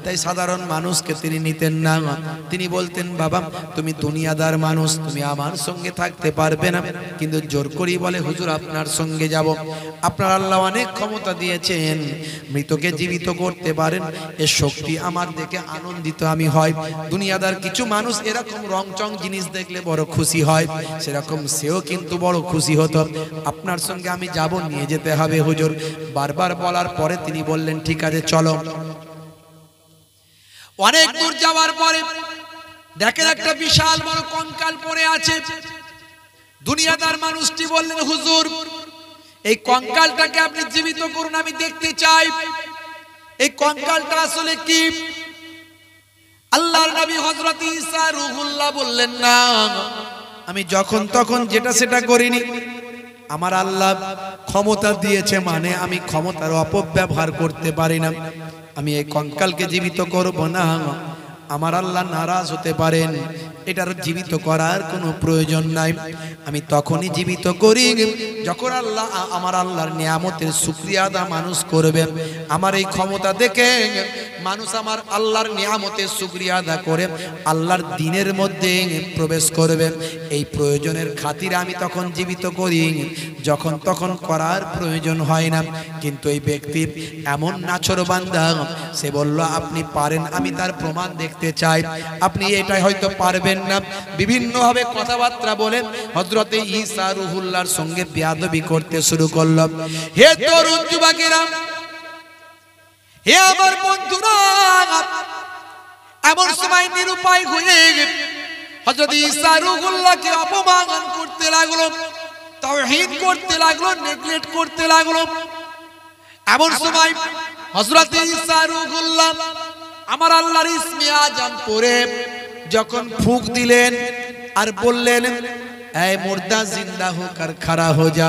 তাই সাধারণ মানুষকে তিনি নিতেন না। তিনি বলতেন, বাবা তুমি দুনিয়াদার মানুষ, তুমি আমার সঙ্গে থাকতে পারবে না। কিন্তু জোর করেই বলে, হুজুর আপনার সঙ্গে যাব। আপনার আল্লাহ অনেক ক্ষমতা দিয়েছেন, মৃতকে জীবিত করতে পারেন, এ শক্তি সত্যি আমার দেখে আনন্দিত আমি হয়। দুনিয়াদার কিছু মানুষ এরকম রংচং জিনিস দেখলে বড় খুশি হয়, সেরকম সেও কিন্তু বড় খুশি হতো। আপনার সঙ্গে আমি যাব, নিয়ে যেতে হবে হুজুর। বারবার বলার পরে তিনি বললেন ঠিক আছে চলো। অনেক দূর যাওয়ার পরে দেখেন একটা বিশাল বড় কঙ্কাল পড়ে আছে। দুনিয়াদার মানুষটি বললেন হুজুর এই কঙ্কালটাকে আপনি জীবিত করুন, আমি দেখতে চাই এই কঙ্কালটা আসলে কি। আল্লাহর নবী হযরত ঈসা রূহুল্লাহ বললেন না, আমি যখন তখন যেটা সেটা করিনি। আমার আল্লাহ ক্ষমতা দিয়েছে মানে আমি ক্ষমতার অপব্যবহার করতে পারি না। আমি এই কঙ্কালকে জীবিত করব না, আমার আল্লাহ নারাজ হতে পারেন, এটার জীবিত করার কোনো প্রয়োজন নাই। আমি তখনই জীবিত করি যখন আল্লাহ আমার আল্লাহর নিয়ামতের শুকরিয়া আদা মানুষ করবে। আমার এই ক্ষমতা দেখে মানুষ আমার আল্লাহর নিয়ামতের শুকরিয়া আদা করে আল্লাহর দ্বীনের মধ্যে প্রবেশ করবে। এই প্রয়োজনের খাতিরে আমি তখন জীবিত করি, যখন তখন করার প্রয়োজন হয় না। কিন্তু এই ব্যক্তির এমন নাছরবান্দা, সে বলল আপনি পারেন, আমি তার প্রমাণ দেখতে চাই। আপনি এটাই হয়তো পারবেন না। বিভিন্নভাবে কথাবার্তা বলে হযরতে ঈসা রূহুল্লাহর সঙ্গে বেয়াদবি করতে শুরু করল। হে তরুণ যুবকেরা, হে আমার বন্ধুরা, এমন সময় নিরুপায় হয়ে হযরত ঈসা রূহুল্লাহকে অপমান করতে লাগলো, তাওহীদ করতে লাগলো, নেগলেক্ট করতে লাগলো। এমন সময় হযরত ঈসা রূহুল্লাহ আমার আল্লাহর ইসমে আজম পড়ে যখন ফুঁক দিলেন আর বললেন এই মুর্দা জিন্দা হোক আর খাড়া হো যা,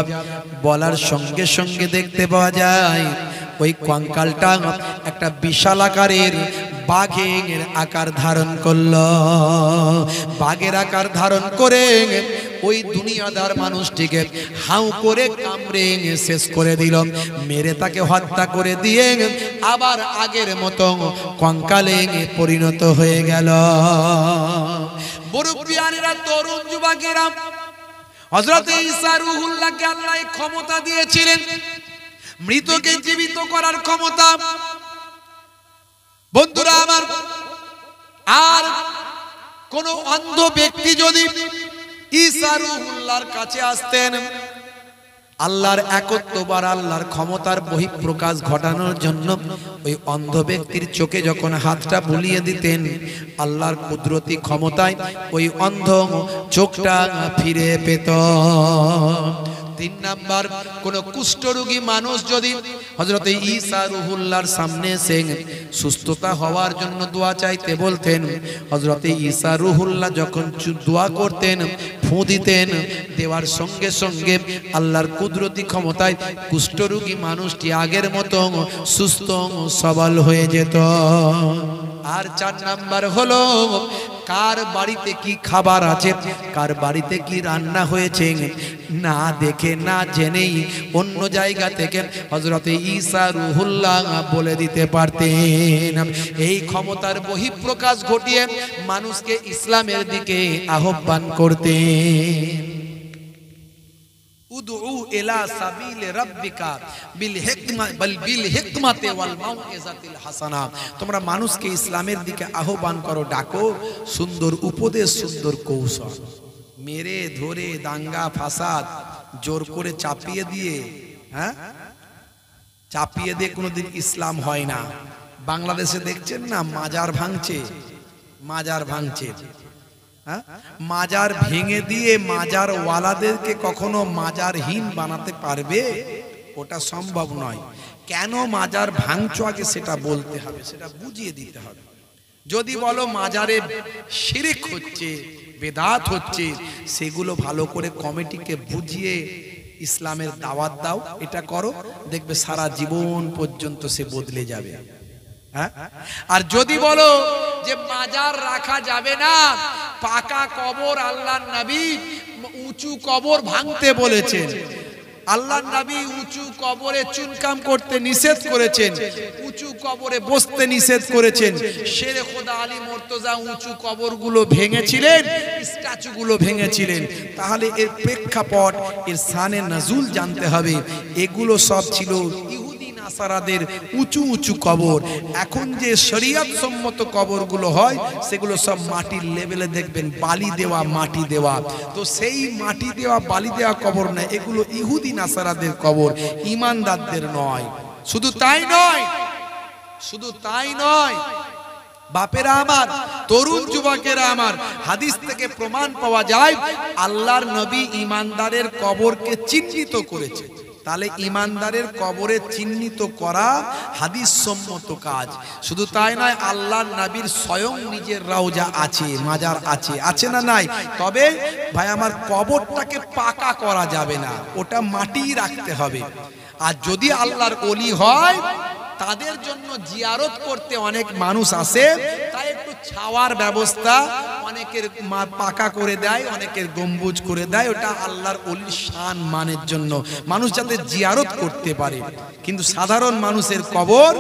বলার সঙ্গে সঙ্গে দেখতে পাওয়া যায় ওই কঙ্কালটা একটা বিশাল আকারের বাঘের আকার ধারণ করল। বাঘের আকার ধারণ করে ওই দুনিয়াদার মানুষটিকে হাউ করে কামড়ে শেষ করে দিল, মেরে তাকে হত্যা করে দিয়ে আবার আগের মতো কঙ্কালে পরিণত হয়ে গেল। মুরব্বিয়ানেরা, তরুণ যুবকেরা, হযরত ঈসা রূহুল্লাহকে আল্লাহ ক্ষমতা দিয়েছিলেন মৃতকে জীবিত করার ক্ষমতা। বন্ধুরা আমার, আর কোন অন্ধ ব্যক্তি যদি ঈসা রূহুল্লাহর কাছে আসতেন, আল্লাহর একত্ববার আল্লাহর ক্ষমতার বহিঃপ্রকাশ ঘটানোর জন্য ওই অন্ধ ব্যক্তির চোখে যখন হাতটা বুলিয়ে দিতেন, আল্লাহর কুদরতি ক্ষমতায় ওই অন্ধ চোখটা ফিরে পেত। 3 নাম্বার, কোন কুষ্ঠরোগী মানুষ যদি হযরত ঈসা রূহুল্লাহর সামনে এসে সুস্থতা হওয়ার জন্য দোয়া চাইতে বলতেন, হযরত ঈসা রূহুল্লাহ যখন দোয়া করতেন, ফু দিতেন, দেওয়ার সঙ্গে সঙ্গে আল্লাহর কুদরতি ক্ষমতায় কুষ্ঠরোগী মানুষটি আগের মতো সুস্থ সবল হয়ে যেত। আর 4 নাম্বার হলো, কার বাড়িতে কি খাবার আছে, কার বাড়িতে কি রান্না হয়েছে, না দেখে না জেনেই অন্য জায়গা থেকে হযরত ঈসা রূহুল্লাহ বলে দিতে পারতেন। এই ক্ষমতার বহিঃপ্রকাশ ঘটিয়ে মানুষকে ইসলামের দিকে আহ্বান করতেন। উদউ ইলা সাবিল রাব্বিকা বিল হিকমাতি ওয়াল মাউইজাতিল হাসানা, তোমরা মানুষকে ইসলামের দিকে আহ্বান করো, ডাকো, সুন্দর উপদেশ, সুন্দর কৌশল। মেরে ধরে দাঙ্গা ফাসাদ জোর করে চাপিয়ে দিয়ে, চাপিয়ে দিয়ে কোনোদিন ইসলাম হয় না। বাংলাদেশে দেখছেন না মাজার ভাঙছে, মাজার ভাঙছে। মাজার ভেঙে দিয়ে মাজার ওয়ালাদেরকে কখনো মাজারহীন বানাতে পারবে? ওটা সম্ভব নয়। কেন মাজার ভাঙছো আগে সেটা বলতে হবে, সেটা বুঝিয়ে দিতে হবে। যদি বলো মাজারে শিরক হচ্ছে, বেদাত হচ্ছে, সেগুলো ভালো করে কমিটিকে বুঝিয়ে ইসলামের দাওয়াত দাও, এটা করো, দেখবে সারা জীবন পর্যন্ত সে বদলে যাবে। আর যদি বলো যে মাজার রাখা যাবে না, পাকা কবর, আল্লাহর নবী উঁচু কবর ভাঙতে বলেছেন, আল্লাহর নবী উঁচু কবরে চুনকাম করতে নিষেধ করেছেন, উঁচু কবরে বসতে নিষেধ করেছেন। শেরে খোদা আলী মুর্তজা উঁচু কবরগুলো ভেঙেছিলেন, স্ট্যাচুগুলো ভেঙেছিলেন। তাহলে এর প্রেক্ষাপট, এর শানে নজুল জানতে হবে। এগুলো সব ছিল ইহুদি নাসারাদের উঁচু উঁচু কবর। এখন যে শরিয়ত সম্মত কবরগুলো হয় সেগুলো সব মাটির লেভেলে দেখবেন, বালি দেওয়া, মাটি দেওয়া। তো সেই মাটি দেওয়া, বালি দেওয়া কবর না, এগুলো ইহুদি নাসারাদের কবর, ঈমানদারদের নয়। শুধু তাই নয়, শুধু তাই নয় বাপেরা আমার, তরুণ যুবকেরা আমার, হাদিস থেকে প্রমাণ পাওয়া যায় আল্লাহর নবী ঈমানদারের কবরকে চিহ্নিত করেছে। তাহলে ঈমানদারের কবরে চিহ্নিত করা হাদিস সম্মত কাজ। শুধু তাই নয়, আল্লাহর নবীর স্বয়ং নিজের রওজা আছে, মাজার আছে, আছে না নাই? তবে ভাই আমার, কবরটাকে পাকা করা যাবে না, ওটা মাটি রাখতে হবে। আর যদি আল্লাহর ওলি হয় তাদের জন্য জিয়ারত করতে অনেক মানুষ আসে, তাই একটু ছাওয়ার ব্যবস্থা অনেকের পাকা করে দেয়, অনেকের গম্বুজ করে দেয়। ওটা আল্লাহর ওলির শান মানের জন্য, মানুষ যাতে জিয়ারত করতে পারে। কিন্তু সাধারণ মানুষের কবর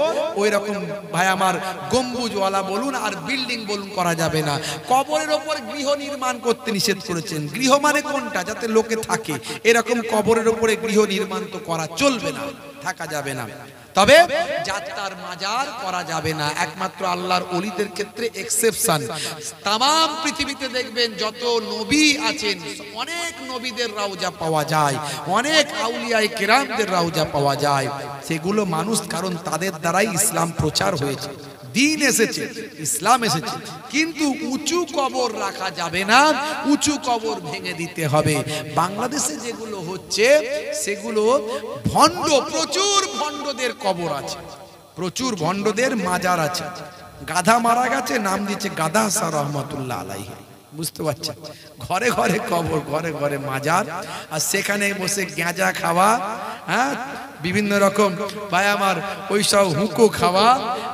ওই রকম ভাই আমার গম্বুজওয়ালা বলুন আর বিল্ডিং বলুন করা যাবে না। কবরের ওপর গৃহ নির্মাণ করতে নিষেধ করেছেন। গৃহ মানে কোনটা? যাতে লোকে থাকে, এরকম কবরের ওপরে গৃহ নির্মাণ তো করা চলবে না, থাকা যাবে না। তবে যাত্রার মাজার করা যাবে না, একমাত্র আল্লাহর ওলিদের ক্ষেত্রে এক্সেপশন। তাম পৃথিবীতে দেখবেন যত নবী আছেন, অনেক নবীদের রওজা পাওয়া যায়, অনেক আউলিয়ায়ে কেরামদের রওজা পাওয়া যায়। সেগুলো মানুষ, কারণ তাদের দ্বারাই ইসলাম প্রচার হয়েছে, দিন এসেছে, ইসলাম এসেছে। কিন্তু উঁচু কবর রাখা যাবে না, উঁচু কবর ভেঙে দিতে হবে। বাংলাদেশে যেগুলো হচ্ছে সেগুলো ভণ্ড, প্রচুর ভণ্ডদের কবর আছে, প্রচুর ভণ্ডদের মাজার আছে। গাধা মারা গেছে, নাম দিয়েছে গাধা শাহ রহমতুল্লাহ আলাইহি। বুঝতে পারছেন? ঘরে ঘরে কবর, ঘরে ঘরে মাজার, আর সেখানে বসে গাঁজা খাওয়া, হ্যাঁ, বিভিন্ন রকম ভাই আমার ওই সব হুকো খাওয়া,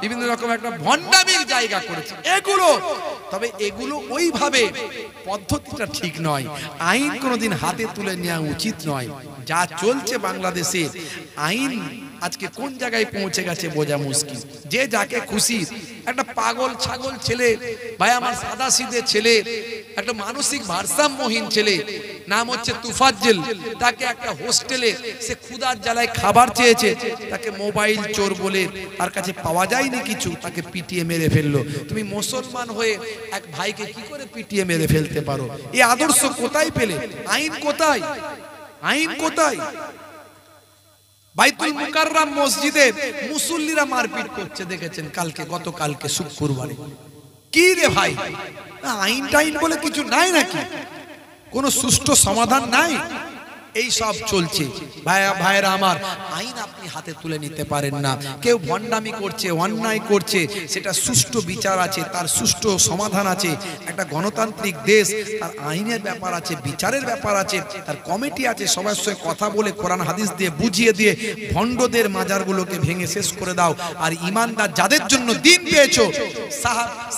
বিভিন্ন রকম একটা ভণ্ডামির জায়গা করেছে এগুলো। তবে এগুলো ওইভাবে পদ্ধতিটা ঠিক নয়, আইন কোনোদিন হাতে তুলে নেওয়া উচিত নয়। যা চলছে বাংলাদেশে, আইন আজকে কোন জায়গায় পৌঁছে গেছে বোঝা মুশকিল। যে যাকে খুশি, একটা পাগল ছাগল ছেলে ভাই আমার, সাদা সিধে ছেলে, একটা মানসিক ভারসাম্যহীন ছেলে, নাম হচ্ছে তুফাজ্জল, তাকে একটা হোস্টেলে সে ক্ষুধার জ্বালায় খাবার চেয়েছে, তাকে মোবাইল চোর বলে তার কাছে পাওয়া যায়নি কিছু, তাকে পিটিয়ে মেরে ফেললো। তুমি মুসলমান হয়ে এক ভাইকে কি করে পিটিয়ে মেরে ফেলতে পারো? এই আদর্শ কোথায় পেলে? আইন কোথায়? আইন কোথায়? বাইতুল মুকাররম মসজিদে মুসল্লিরা মারপিট করছে, দেখেছেন কালকে, গতকালকে শুক্রবারে। কি রে ভাই, আইন টাইন বলে কিছু নাই নাকি? কোনো সুষ্ঠু সমাধান নাই, এই সব চলছে। ভাইয়েরা আমার, আইন আপনি হাতে তুলে নিতে পারেন না। কেউ ভণ্ডামি করছে, অন্যায় করছে, সেটা সুষ্ঠু বিচার আছে, তার সুষ্ঠু সমাধান আছে। একটা গণতান্ত্রিক দেশ, তার আইনের ব্যাপার আছে, বিচারের ব্যাপার আছে, তার কমিটি আছে। সবার সঙ্গে কথা বলে কোরআন হাদিস দিয়ে বুঝিয়ে দিয়ে ভণ্ডদের মাজারগুলোকে ভেঙে শেষ করে দাও। আর ঈমানদার যাদের জন্য দিন পেয়েছো,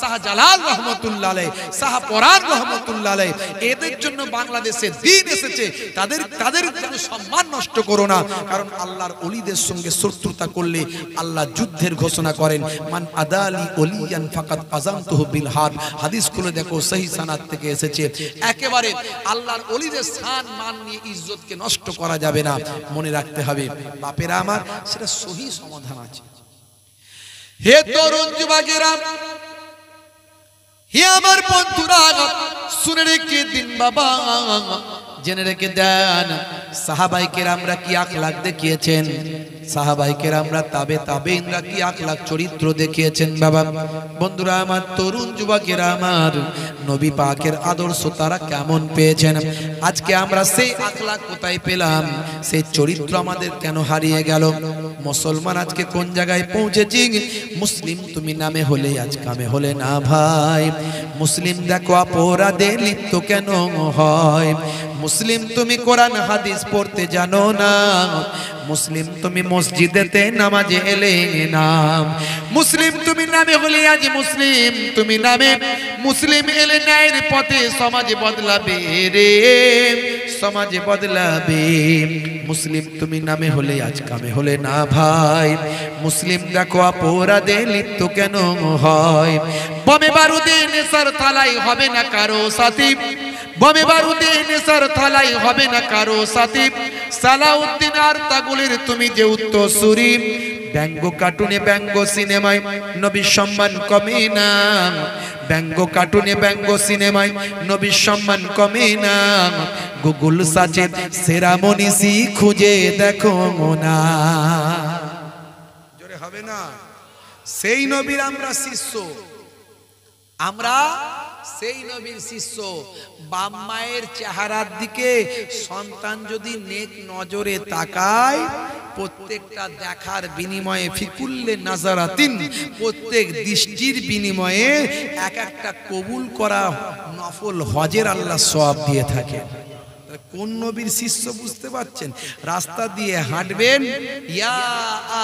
শাহজালাল রহমতুল্লাহ আলাইহি, শাহ পরান রহমতুল্লাহ আলাইহি, এদের জন্য বাংলাদেশে দিন এসেছে, তাদের যেন সম্মান নষ্ট করো না। কারণ আল্লাহর ওলিদের সঙ্গে শত্রুতা করলে আল্লাহ যুদ্ধের ঘোষণা করেন, মান আদালি ওলিয়ান ফাকাত আযানতুহু বিল হারব। হাদিস খুলে দেখো, সহি সানাদ থেকে এসেছে। একেবারে আল্লাহর ওলিদের শান মান নিয়ে ইজ্জতকে নষ্ট করা যাবে না, মনে রাখতে হবে। বাপেরা আমার, সেটা সহি সমাধান আছে। হে তরুণ যুবকেরা, হে আমার বন্ধুরা, শুনে রেখে দিন বাবা, জেনে রেখে দেন, সাহাবায়ে কেরামরা কি আখলাক দেখিয়েছেন, সাহাবায়ে কেরামরা তাবেঈনরা কি আখলাক চরিত্র দেখিয়েছেন। বাবা বন্ধুরা আমার, তরুণ যুবকেরা আমার, নবী পাকের আদর্শ তারা কেমন পেয়েছেন? আজকে আমরা সেই আখলাক কোথায় পেলাম? সেই চরিত্র আমাদের কেন হারিয়ে গেল? মুসলমান আজকে কোন জায়গায় পৌঁছেছি? মুসলিম তুমি নামে হলে আজ কামে হলে না ভাই। মুসলিম দেখো অপরাধে লিপ্ত কেন হয়? মুসলিম তুমি কোরআন হাদিস পড়তে জানো না। মুসলিম তুমি মসজিদেতে নামাজে এলে না। মুসলিম তুমি নামে হলে আজ মুসলিম তুমি নামে, মুসলিম এলে ন্যায়ের পথে সমাজ বদলাবে রে, সমাজ বদলাবে। মুসলিম তুমি নামে হলে আজ কামে হলে না ভাই। মুসলিম দেখো অপরাধে লিপ্ত কেন হয়? বমে বারুদে নেশার থালাই হবে না কারো সাথী, বমে বারুদে নেশার থালাই হবে না কারো সাথী। সালাউদ্দিন আর তাগুলের তুমি যে উত্তরসূরি, ব্যঙ্গ কার্টুনে ব্যঙ্গ সিনেমায় নবীর সম্মান কমে না, ব্যঙ্গ কার্টুনে ব্যঙ্গ সিনেমায় নবীর সম্মান কমে না, গুগল সার্চে সেরা মনীষী খুঁজে দেখো না। জোরে হবে না? সেই নবীর আমরা শিষ্য, আমরা সেই নবীর শিষ্য। বাপ মায়ের চেহারার দিকে সন্তান যদি নেক নজরে তাকায়, প্রত্যেকটা দেখার বিনিময়ে ফিকুল্লে নাজারাতিন, প্রত্যেক দৃষ্টির বিনিময়ে এক একটা কবুল করা নফল হজের আল্লাহ সওয়াব দিয়ে থাকে। কোন নবীর শিষ্য বুঝতে পারছেন? রাস্তা দিয়ে হাঁটবেন, ইয়া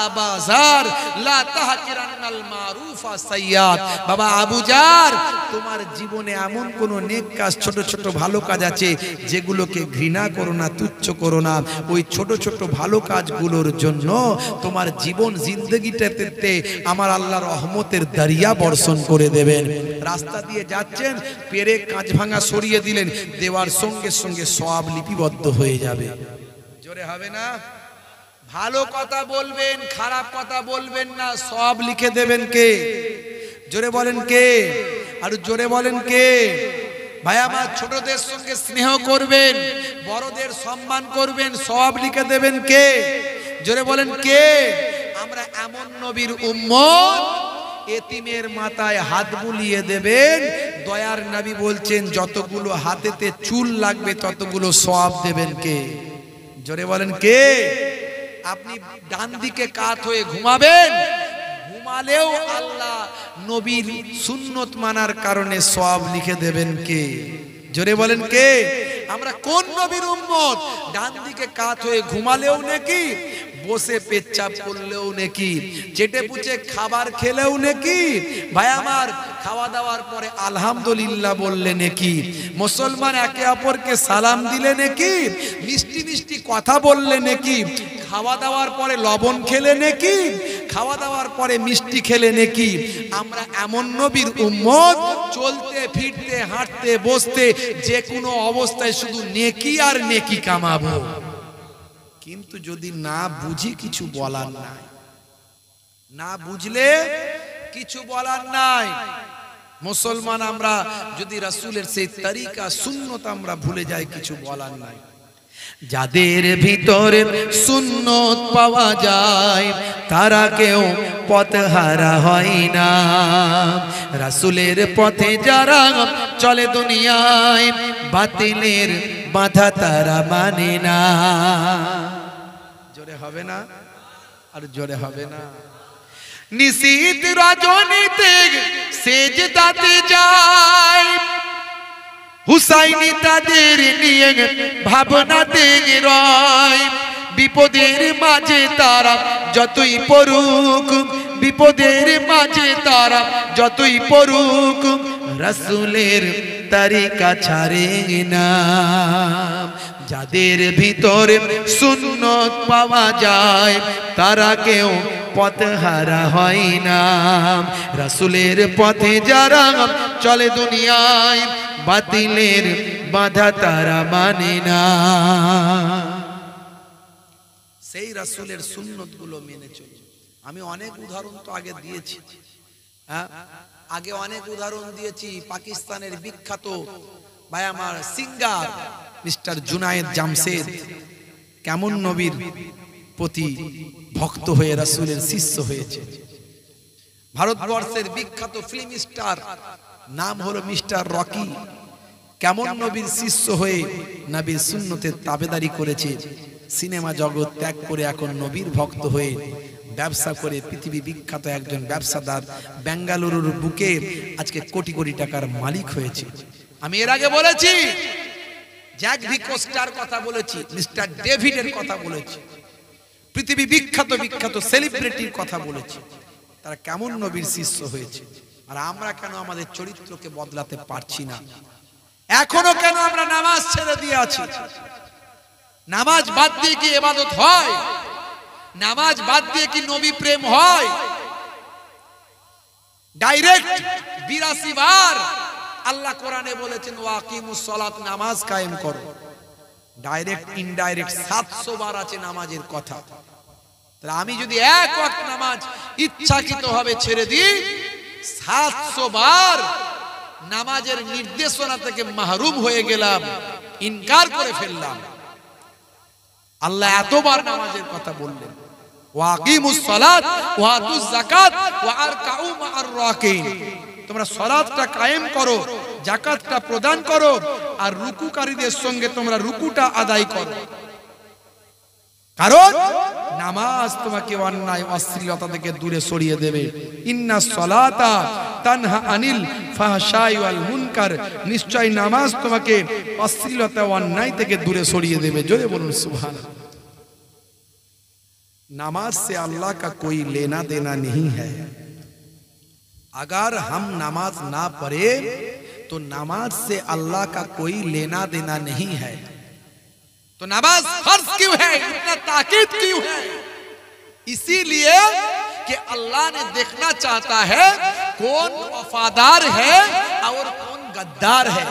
আবা জার লা তাহকিরান্নাল মারুফা সাইয়্যাত, বাবা আবু জার তোমার জীবনে এমন কোন নেক কাজ, ছোট ছোট ভালো কাজ আছে যেগুলোকে ঘৃণা করো না, তুচ্ছ করো না। ওই ছোট ছোট ভালো কাজগুলোর জন্য তোমার জীবন জিন্দেগিটাতে আমার আল্লাহ রহমতের দরিয়া বর্ষণ করে দেবেন। রাস্তা দিয়ে যাচ্ছেন, পেরে কাঁচ ভাঙা সরিয়ে দিলেন, দেওয়ার সঙ্গে সঙ্গে সওয়াব লিপিবদ্ধ হয়ে যাবে। জোরে হবে না? ভালো কথা বলবেন, খারাপ কথা বলবেন না, সওয়াব লিখে দেবেন কে? জোরে বলেন কে? আর জোরে বলেন কে? ভাই আমার, ছোটদের সঙ্গে স্নেহ করবেন, বড়দের সম্মান করবেন, সওয়াব লিখে দেবেন কে? জোরে বলেন কে? আমরা এমন নবীর উম্মত, এতিমের মাথায় হাত বুলিয়ে দেবেন, দয়ার নবী বলছেন যতগুলো হাতেতে চুল লাগবে ততগুলো সওয়াব দেবেন কে? জোরে বলেন কে? আপনি ডান দিকে কাত হয়ে ঘুমাবেন, ঘুমালেও আল্লাহ নবীর সুন্নত মানার কারণে সওয়াব লিখে দেবেন কে? জোরে বলেন কে? আমরা কোন নবীর উম্মত? ডান দিকে কাত হয়ে ঘুমালেও নাকি, বসে পেচ্ছাপ করলেও নাকি, চেটে পুচে খাবার খেলেও নাকি, ভাই আমার খাওয়া দাওয়ার পরে আলহামদুলিল্লাহ বললে নাকি, মুসলমান একে অপরকে সালাম দিলে নাকি, মিষ্টি মিষ্টি কথা বললে নাকি, খাওয়া দাওয়ার পরে লবণ খেলে নাকি, খাওয়া দাওয়ার পরে মিষ্টি খেলে নাকি। আমরা এমন নবীর উম্মত, চলতে ফিরতে হাঁটতে বসতে যে কোনো অবস্থায় শুধু নেকি আর নেকি কামাবো। কিন্তু যদি না বুঝি কিছু বলার নাই, না বুঝলে কিছু বলার নাই। মুসলমান আমরা যদি রাসূলের সেই তরিকা সুন্নত আমরা ভুলে যাই, কিছু বলার নাই। যাদের ভিতরে সুন্নত পাওয়া যায় তারা কেউ পথহারা হয় না, রাসূলের পথে যারা চলে দুনিয়ায় বাতিলের বাধা তারা মানে না। জোরে হবে না? আর জোরে হবে না? নিশীত রজনীতে সেজদাতে যায়, হুসাইনি তাদের নিয়ে ভাবনাতে রয়, বিপদের মাঝে তারা যতই পড়ুক, বিপদের মাঝে তারা যতই পড়ুক, রাসূলের তরিকা ছাড়ে না। যাদের ভিতরে সুন্নত পাওয়া যায় তারা কেউ পথহারা হয় না, রাসূলের পথে যারা চলে দুনিয়ায় বাতিলের বাধা তারা মানে না। সেই রাসূলের সুন্নত গুলো মেনে চলি। আমি অনেক উদাহরণ তো আগে দিয়েছি, আগে অনেক উদাহরণ দিয়েছি। পাকিস্তানের বিখ্যাত ভাই আমার সিঙ্গার মিস্টার জুনায়েদ জামশেদ কেমন নবীর প্রতি ভক্ত হয়ে রাসূলের শিষ্য হয়েছে। ভারতবর্ষের বিখ্যাত ফিল্ম স্টার নাম হলো মিস্টার রকি, কেমন নবীর শিষ্য হয়ে নবীর সুন্নতের তাবেদারি করেছে। সিনেমা জগৎ ত্যাগ করে এখন নবীর ভক্ত হয়ে ব্যবসা করে পৃথিবী বিখ্যাত একজন ব্যবসাদার, বেঙ্গালুরুর বুকে আজকে কোটি কোটি টাকার মালিক হয়েছে। আমি এর আগে বলেছি, জ্যাক ভিকোস্টার কথা বলেছি, মিস্টার ডেভিডের কথা বলেছি, পৃথিবী বিখ্যাত বিখ্যাত সেলিব্রিটির কথা বলেছি। তারা কেমন নবীর শিষ্য হয়েছে। আর আমরা কেন আমাদের চরিত্রকে বদলাতে পারছি না? এখনো কেন আমরা নামাজ ছেড়ে দিয়ে আছি? নামাজ বাদ দিয়ে কি ইবাদত হয়? নামাজ বাদ দিয়ে কি নবী প্রেম হয়? ডাইরেক্ট 82 বার আল্লাহ কোরআনে বলেছেন ওয়াকিমুস সালাত, নামাজ কায়েম করো। ডাইরেক্ট ইনডাইরেক্ট 700 বার আছে নামাজের কথা। আমি যদি এক ওয়াক্ত নামাজ ইচ্ছাকৃতভাবে ছেড়ে দিই 700 বার নামাজের নির্দেশনা থেকে মাহরুম হয়ে গেলাম, ইনকার করে ফেললাম। আল্লাহ এতবার নামাজের কথা বললেন, ওয়াকিমুস সালাত ওয়া আতুজ যাকাত ওয়া আরকাউ মা'আর রাকিন, তোমরা সালাতটা কায়েম করো, যাকাতটা প্রদান করো, আর রুকুকারীদের সঙ্গে তোমরা রুকুটা আদায় করো। কারণ নামাজ তোমাকে অন্যায় অশ্লীলতা থেকে দূরে সরিয়ে দেবে। ইন্নাস সালাতা তানহা আনিল ফাহশাই ওয়াল মুনকার, নিশ্চয় নামাজ তোমাকে অশ্লীলতা ও অন্যায় থেকে দূরে সরিয়ে দেবে। জোরে বলুন সুবহানাল্লাহ। नमाज से अल्लाह का कोई लेना देना नहीं है। अगर हम नमाज ना पढ़े तो नमाज से अल्लाह का कोई लेना देना नहीं है। तो नमाज फर्ज क्यों है, इतना ताकीद क्यों है? इसीलिए कि अल्लाह ने देखना चाहता है कौन वफादार है और कौन गद्दार है।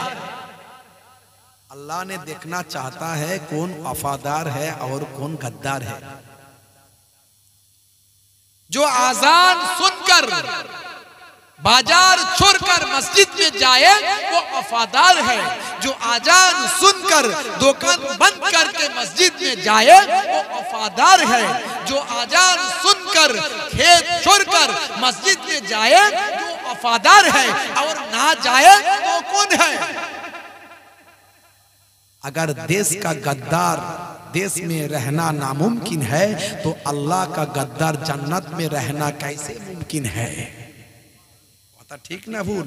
अल्लाह ने देखना चाहता है कौन वफादार है और कौन गद्दार है। जो आजान सुनकर बाजार छोड़कर मस्जिद में जाए वो वफादार है। जो आजान सुनकर दुकान बंद करके मस्जिद में जाए वो वफादार है। जो आजान सुनकर खेत छोड़कर मस्जिद में जाए वो वफादार है, और ना जाए वो कौन है? अगर देश का गद्दार देश में रहना नामुमकिन है तो अल्लाह का गद्दार जन्नत में रहना कैसे मुमकिन है? কথা ঠিক না ভুল?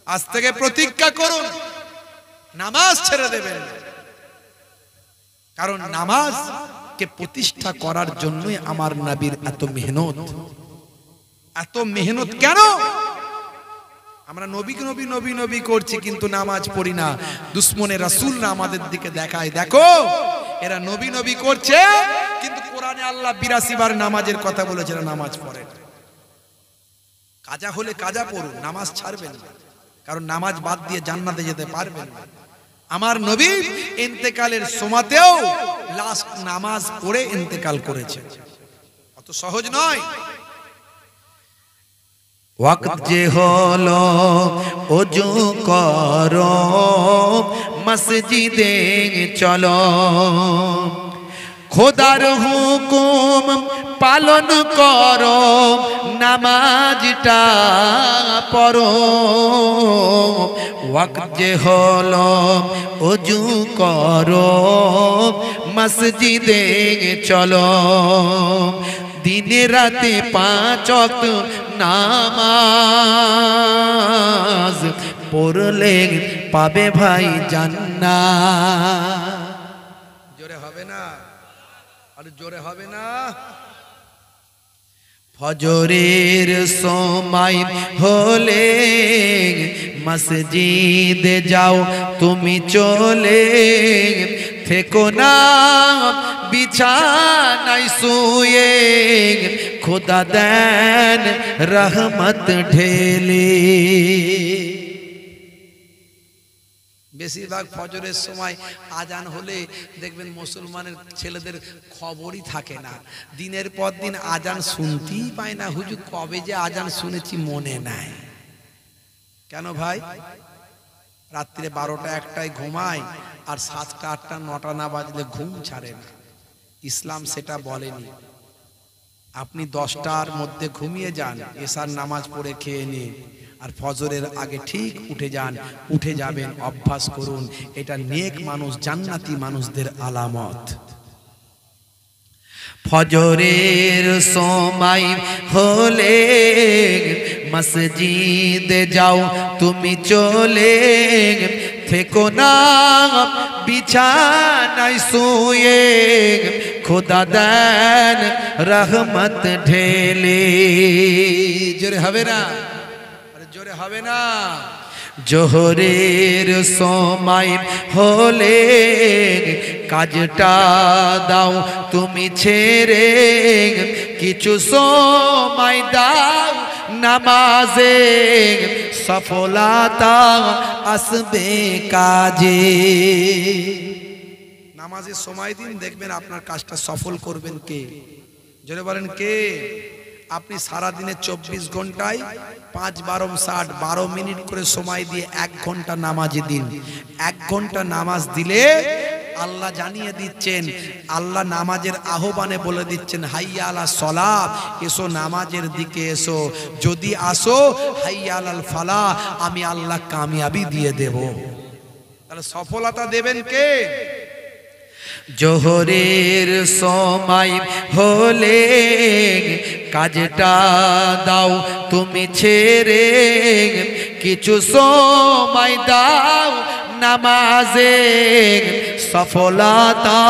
আজ থেকে প্রতিজ্ঞা করুন নামাজ ছেড়ে দেবেন, কারণ নামাজ কে প্রতিষ্ঠা করার জন্যই আমার নবীর এত মেহনত। এত মেহনত কেন? আমরা নবী নবী নবী নবী করছি কিন্তু নামাজ পড়ি না। দুশমনে রাসূলরা আমাদের দিকে দেখায়, দেখো এরা নবী নবী করছে কিন্তু কোরআনে আল্লাহ 82 বার নামাজের কথা বলেছে, নামাজ পড়ে। কাজা হলে কাজা পড়ুন, নামাজ ছাড়বেন না, কারণ নামাজ বাদ দিয়ে জান্নাতে যেতে পারবেন না। আমার নবী ইন্তেকালের সময়তেও লাস্ট নামাজ পড়ে ইন্তেকাল করেছে, অত সহজ নয়। ওয়াক্ত যে হলো ওযু করো মসজিদে চলো, খোদার হুকুম পালন করো নামাজটা পড়ো। ওয়াক্ত যে হলো ওযু করো মসজিদে চলো, দিনে রাতে 5 ওয়াক্ত নামাজ পড়লে পাবে ভাই জান্নাত। জোরে হবে না? আর জোরে হবে না? ফজরের সময় হলে মসজিদে যাও তুমি চলে, থেকো না বিছানায় শুয়ে, খোদা দেন রহমত ঢেলে। বেশিরভাগ ফজরের সময় আজান হলে দেখবেন মুসলমানের ছেলেদের খবরই থাকে না, দিনের পর দিন আজান শুনতেই পায় না। হুজুর কবে যে আজান শুনেছি মনে নাই। কেন ভাই? রাত্রে 12টা 1টায় ঘুমায়, আর 7টা 8টা 9টা না বাজলে ঘুম ছাড়ে না। ইসলাম সেটা বলেনি। আপনি 10টার মধ্যে ঘুমিয়ে যান, এশার নামাজ পড়ে খেয়ে নিন, আর ফজরের আগে ঠিক উঠে যান। উঠে যাবেন, অভ্যাস করুন, এটা নেক মানুষ জান্নাতি মানুষদের আলামত। ফজরের সময় হলে মসজিদে যাও তুমি চলে, থেকো না বিছানায় শুয়ে, খোদা দেন রহমত ঢেলে। জোরে হবে না? আরে জোরে হবে না? জোহরের সময় হলে কাজটা দাও তুমি ছেড়ে, কিছু সময় দাও নামাজে, সফলতা আসবে কাজে। নামাজের সময় দিন, দেখবেন আপনার কাজটা সফল করবেন কে? জোরে বলেন কে? আপনি সারা দিনে 24 ঘন্টায় 5 12 60 12 মিনিট করে সময় দিয়ে 1 ঘন্টা নামাজে দিন। 1 ঘন্টা নামাজ দিলে আল্লাহ জানিয়ে দিচ্ছেন, আল্লাহ নামাজের আহ্বানে বলে দিচ্ছেন, হাইয়া আলা সলাত, এসো নামাজের দিকে এসো। যদি আসো হাইয়া আলাল ফালাহ, আমি আল্লাহ কামিয়াবি দিয়ে দেব। তাহলে সফলতা দেবেন কে? জোহরের সময় হলে কাজটা দাও তুমি ছেড়ে, কিছু সময় দাও নামাজে, সফলতা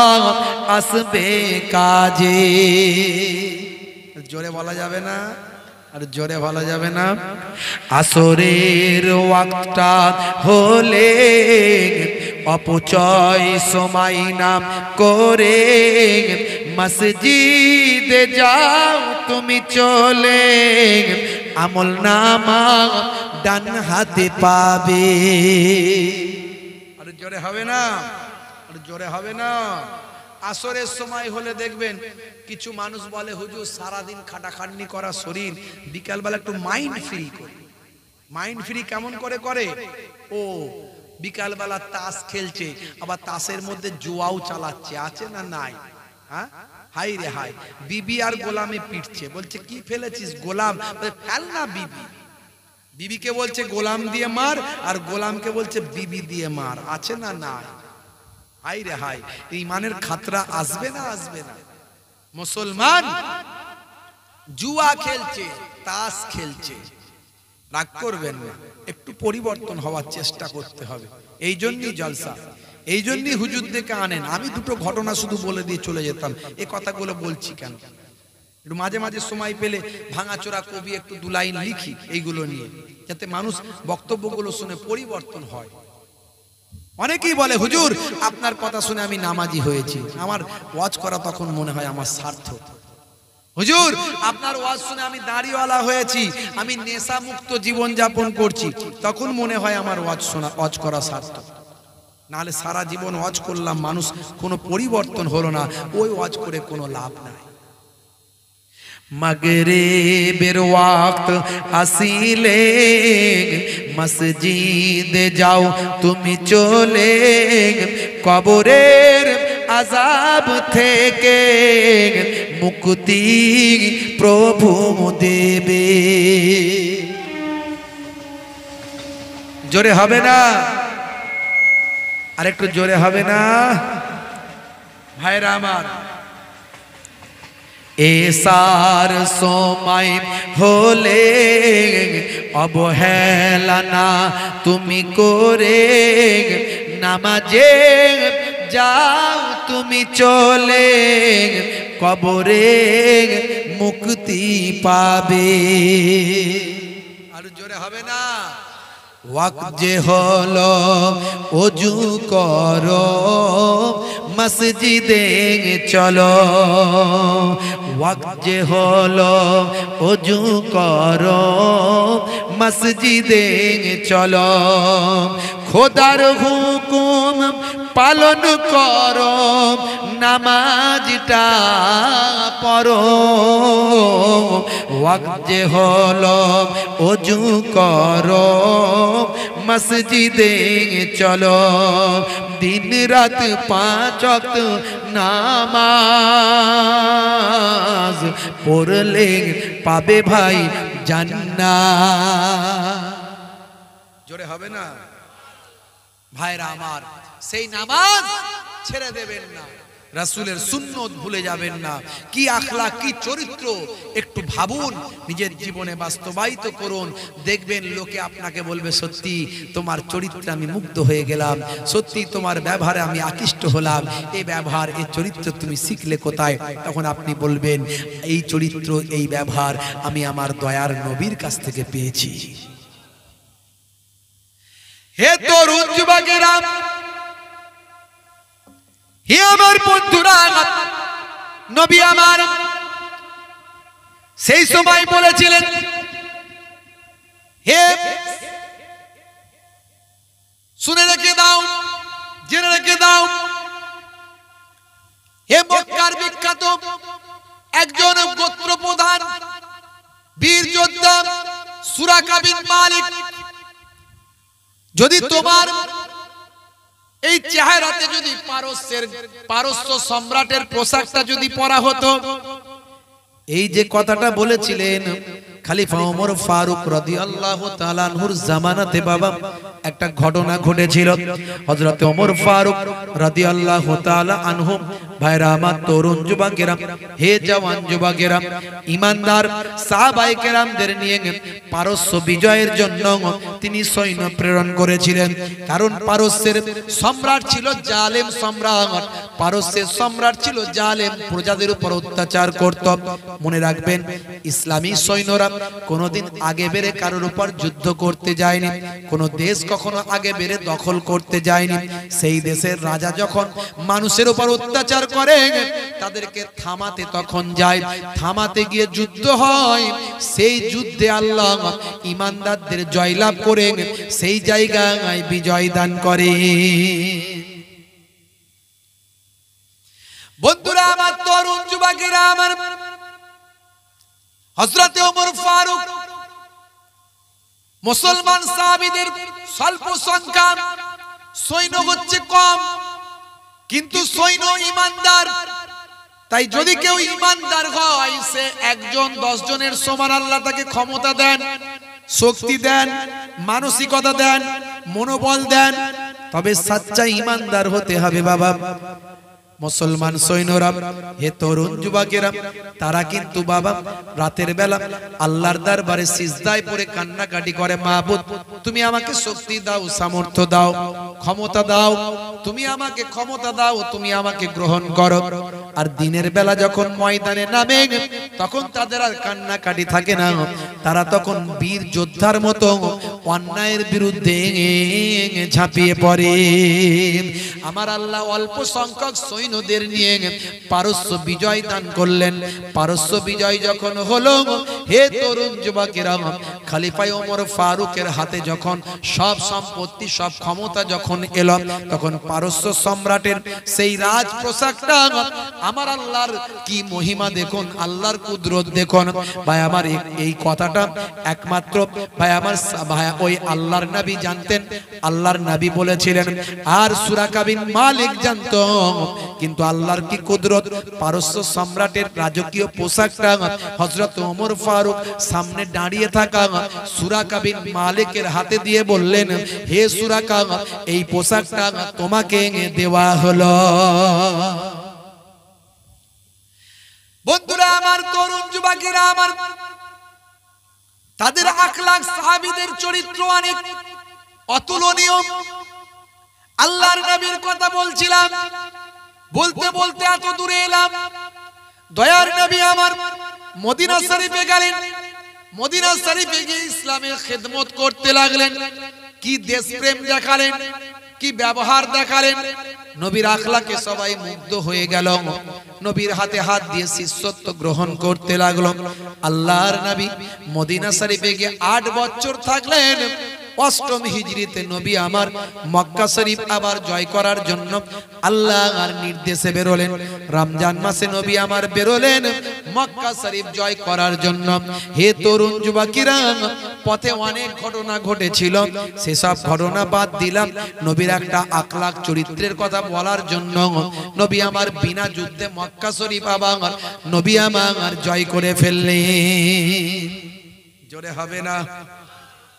আসবে কাজে। জোরে বলা যাবে না? আর জোরে বলা যাবে না? আসরের ওয়াক্তটা হলে অপচয় সময় নাম করে, মসজিদে যাও তুমি চলে, আমল নামা ডান হাতে পাবে। আর জোরে হবে না? আর জোরে হবে না? আসরের সময় হলে দেখবেন কিছু মানুষ বলে, হুজুর সারাদিন খাটাখাটনি করা শরীর, বিকালবেলা একটু মাইন্ড ফ্রি করে। মাইন্ড ফ্রি কেমন করে করে? ও বিকালবেলা তাস খেলছে, আবার তাসের মধ্যে জুয়াও চালাচ্ছে, আছে না নাই? হ্যাঁ, হাই রে হাই, বিবি আর গোলামে পিটছে, বলছে কি ফেলেছিস? গোলাম। ফেল না বিবি। বিবিকে বলছে গোলাম দিয়ে মার, আর গোলামকে বলছে বিবি দিয়ে মার, আছে না নাই? হাই রে হাই, ঈমানের খাতরা আসবে না আসবে না? মুসলমান জুয়া খেলছে, তাস খেলছে, রাগ করবেন না, একটু পরিবর্তন হওয়ার চেষ্টা করতে হবে। এই জন্যই জলসা, এই জন্যই হুজুরদেরকে আনেন। আমি দুটো ঘটনা শুধু বলে দিয়ে চলে যেতাম, এই কথাগুলো বলছি কেন? একটু মাঝে মাঝে সময় পেলে ভাঙাচোরা কবি একটু 2 লাইন লিখি এইগুলো নিয়ে, যাতে মানুষ বক্তব্যগুলো শুনে পরিবর্তন হয়। অনেকেই বলে, হুজুর আপনার কথা শুনে আমি নামাজি হয়েছি, আমার ওয়াজ করা তখন মনে হয় আমার সার্থক। হুজুর আপনার ওয়াজ শুনে আমি দাড়িওয়ালা হয়েছি, আমি নেশা মুক্ত জীবন যাপন করছি, তখন মনে হয় আমার ওয়াজ করা সার্থক। নাহলে সারা জীবন ওয়াজ করলাম, মানুষ কোনো পরিবর্তন হলো না, ওই ওয়াজ করে কোনো লাভ নাই। মাগরিবের ওয়াক্ত আসিলে মসজিদে যাও তুমি চলে, কবরের আযাব থেকে মুক্তি প্রভু দেবে। জোরে হবে না? আরেকটু জোরে হবে না? ভাইরা আমার, এসার সময় হলে অবহেলা না তুমি করে, নামাজে যাও তুমি চলে, কবরে মুক্তি পাবে। আর জোরে হবে না? ওয়াক্ত যে হলো ওযু করো মসজিদে চলো, ওয়াক্ত যে হলো ওযু করো মসজিদে চলো, খোদার হুকুম পালন করো, নামাজটা পড়ো। ওয়াক্ত যে হলো ওযু করো মসজিদে চলো, দিন রাত 5 ওয়াক্ত নামাজ পড়লে পাবে ভাই জান্নাত। জোরে হবে না? ভাইরা আমার, সেই নামাজ ছেড়ে দেবেন না, রাসূলের সুন্নত ভুলে যাবেন না। কি আখলাক, কি চরিত্র, একটু ভাবুন, নিজের জীবনে বাস্তবায়িত করুন, দেখবেন লোকে আপনাকে বলবে, সত্যি তোমার চরিত্রে আমি মুগ্ধ হয়ে গেলাম, সত্যি তোমার ব্যবহারে আমি আকৃষ্ট হলাম, এই ব্যবহার এই চরিত্র তুমি শিখলে কোথায়? তখন আপনি বলবেন, এই চরিত্র এই ব্যবহার আমি আমার দয়ার নবীর কাছ থেকে পেয়েছি। হে তরুণ যুবকেরা, হে আমার বন্ধুরা, নবী আমার সেই সময় বলেছিলেন, হে শুনে রেখে দাও, জেনে রেখে দাও, হে মক্কার বিখ্যাত একজন সুরাকা বিন মালিক, যদি তোমার এই চেহারাতে যদি পারস্য সম্রাটের পোশাকটা যদি পরা হতো, এই যে কথাটা বলেছিলেন খলিফা ওমর ফারুক রাদিয়াল্লাহু তাআলা আনহুর জামানাতে বাবা একটা ঘটনা ঘটেছিল। হযরত ওমর ফারুক রাদিয়াল্লাহু তাআলা আনহু, ভাইরা আমার, তরুণ যুবকেরা, হে জওয়ান যুবকেরা, ঈমানদার সাহাবায়ে কেরামদের নিয়ে পারস্য বিজয়ের জন্য তিনি সৈন্য প্রেরণ করেছিলেন। কারণ পারস্যের সম্রাট ছিল জালেম সম্রাট, পারস্যের সম্রাট ছিল জালেম, প্রজাদের উপর অত্যাচার করত। মনে রাখবেন, ইসলামী সৈন্যরা কোনোদিন আগে বেড়ে কারোর উপর যুদ্ধ করতে যায়নি, কোন দেশ কখনো আগে বেড়ে দখল করতে যায়নি। সেই দেশের রাজা যখন মানুষের উপর অত্যাচার করে, তাদেরকে থামাতে তখন যায়, থামাতে গিয়ে যুদ্ধ হয়, সেই যুদ্ধে আল্লাহ ঈমানদারদের জয়লাভ করে সেই জায়গায় বিজয় দান করে। বন্ধুরা আমার, তরুণ যুবকেরা আমার, হযরতে ওমর ফারুক মুসলমান সাহাবীদের স্বল্প সংখ্যা, সৈন্য হচ্ছে কম, কিন্তু সৈন্য ঈমানদার। তাই যদি কেউ ঈমানদার হয়, সে একজন 10 জনের সমান আল্লাহ তাকে ক্ষমতা দেন, শক্তি দেন, মানসিকতা দেন, মনোবল দেন। তবে সাচ্চা ঈমানদার হতে হবে বাবা। মুসলমান সৈন্যরা, হে তরুণ যুবকেরা, তারা কিন্তু বাবা রাতের বেলা আল্লাহর দরবারে সিজদায় পড়ে কান্নাকাটি করে, মাবুদ তুমি আমাকে শক্তি দাও, সামর্থ্য দাও, ক্ষমতা দাও, তুমি আমাকে ক্ষমতা দাও, তুমি আমাকে গ্রহণ করো। আর দিনের বেলা যখন ময়দানে নামে, তখন তাদের আর কান্নাকাটি থাকে না, তারা তখন বীর যোদ্ধার মতো অন্যায়ের বিরুদ্ধে ঝাঁপিয়ে পড়ে। আমার আল্লাহ অল্প সংখ্যক সৈন্যদের নিয়ে পারস্য বিজয় দান করলেন। পারস্য বিজয় যখন হলো, হে তরুণ যুবকেরা, খলিফা ওমর ফারুকের হাতে যখন সব সম্পত্তি, সব ক্ষমতা যখন এলো, তখন পারস্য সম্রাটের সেই রাজ পোশাকটা, আমার আল্লাহর কি মহিমা দেখুন, আল্লাহর কুদরত দেখুন। ভাই আমার, এই কথাটা একমাত্র ভাই আমার ভাই ওই আল্লাহর নবী জানতেন, আল্লাহর নবী বলেছিলেন, আর সুরাকা বিন মালিক জানতো। কিন্তু আল্লাহর কি কুদরত, পারস্য সম্রাটের রাজকীয় পোশাকটা হযরত ওমর ফারুক সামনে দাঁড়িয়ে থাকা সুরাকা বিন মালিকের হাতে দিয়ে বললেন, হে সুরাকা, এই পোশাকটা তোমাকে দেওয়া হলো। বন্ধুরা আমার, তরুণ যুবকেরা আমার, তাদের আখলাক, সাহাবীদের চরিত্র অনেক অতুলনীয়। আল্লাহর নবীর কথা বলছিলাম, বলতে বলতে এত দূরে এলাম। দয়ার নবী আমার মদিনা শরীফে গেলেন, মদিনা শরীফে গিয়ে ইসলামের খেদমত করতে লাগলেন। কি দেশপ্রেম দেখালেন, কি ব্যবহার দেখালেন। নবীর আখলাকে সবাই মুগ্ধ হয়ে গেল। নবীর হাতে হাত দিয়ে শিষ্যত্ব গ্রহণ করতে লাগলো। আল্লাহর নবী মদিনা শরীফে গিয়ে 8 বছর থাকলেন। 8ম হিজরিতে নবী আমার মক্কা শরীফ আবার জয় করার জন্য আল্লাহর নির্দেশে বেরোলেন। রমজান মাসে নবী আমার বেরোলেন মক্কা শরীফ জয় করার জন্য। হে তরুণ যুবকেরা, পথে অনেক ঘটনা ঘটেছিল, সেসব ঘটনা বাদ দিলাম। নবীর একটা আখলাক চরিত্রের কথা বলার জন্য নবী আমার বিনা যুদ্ধে মক্কা শরীফ আবার নবী আমার জয় করে ফেললেন। জোরে হবে না?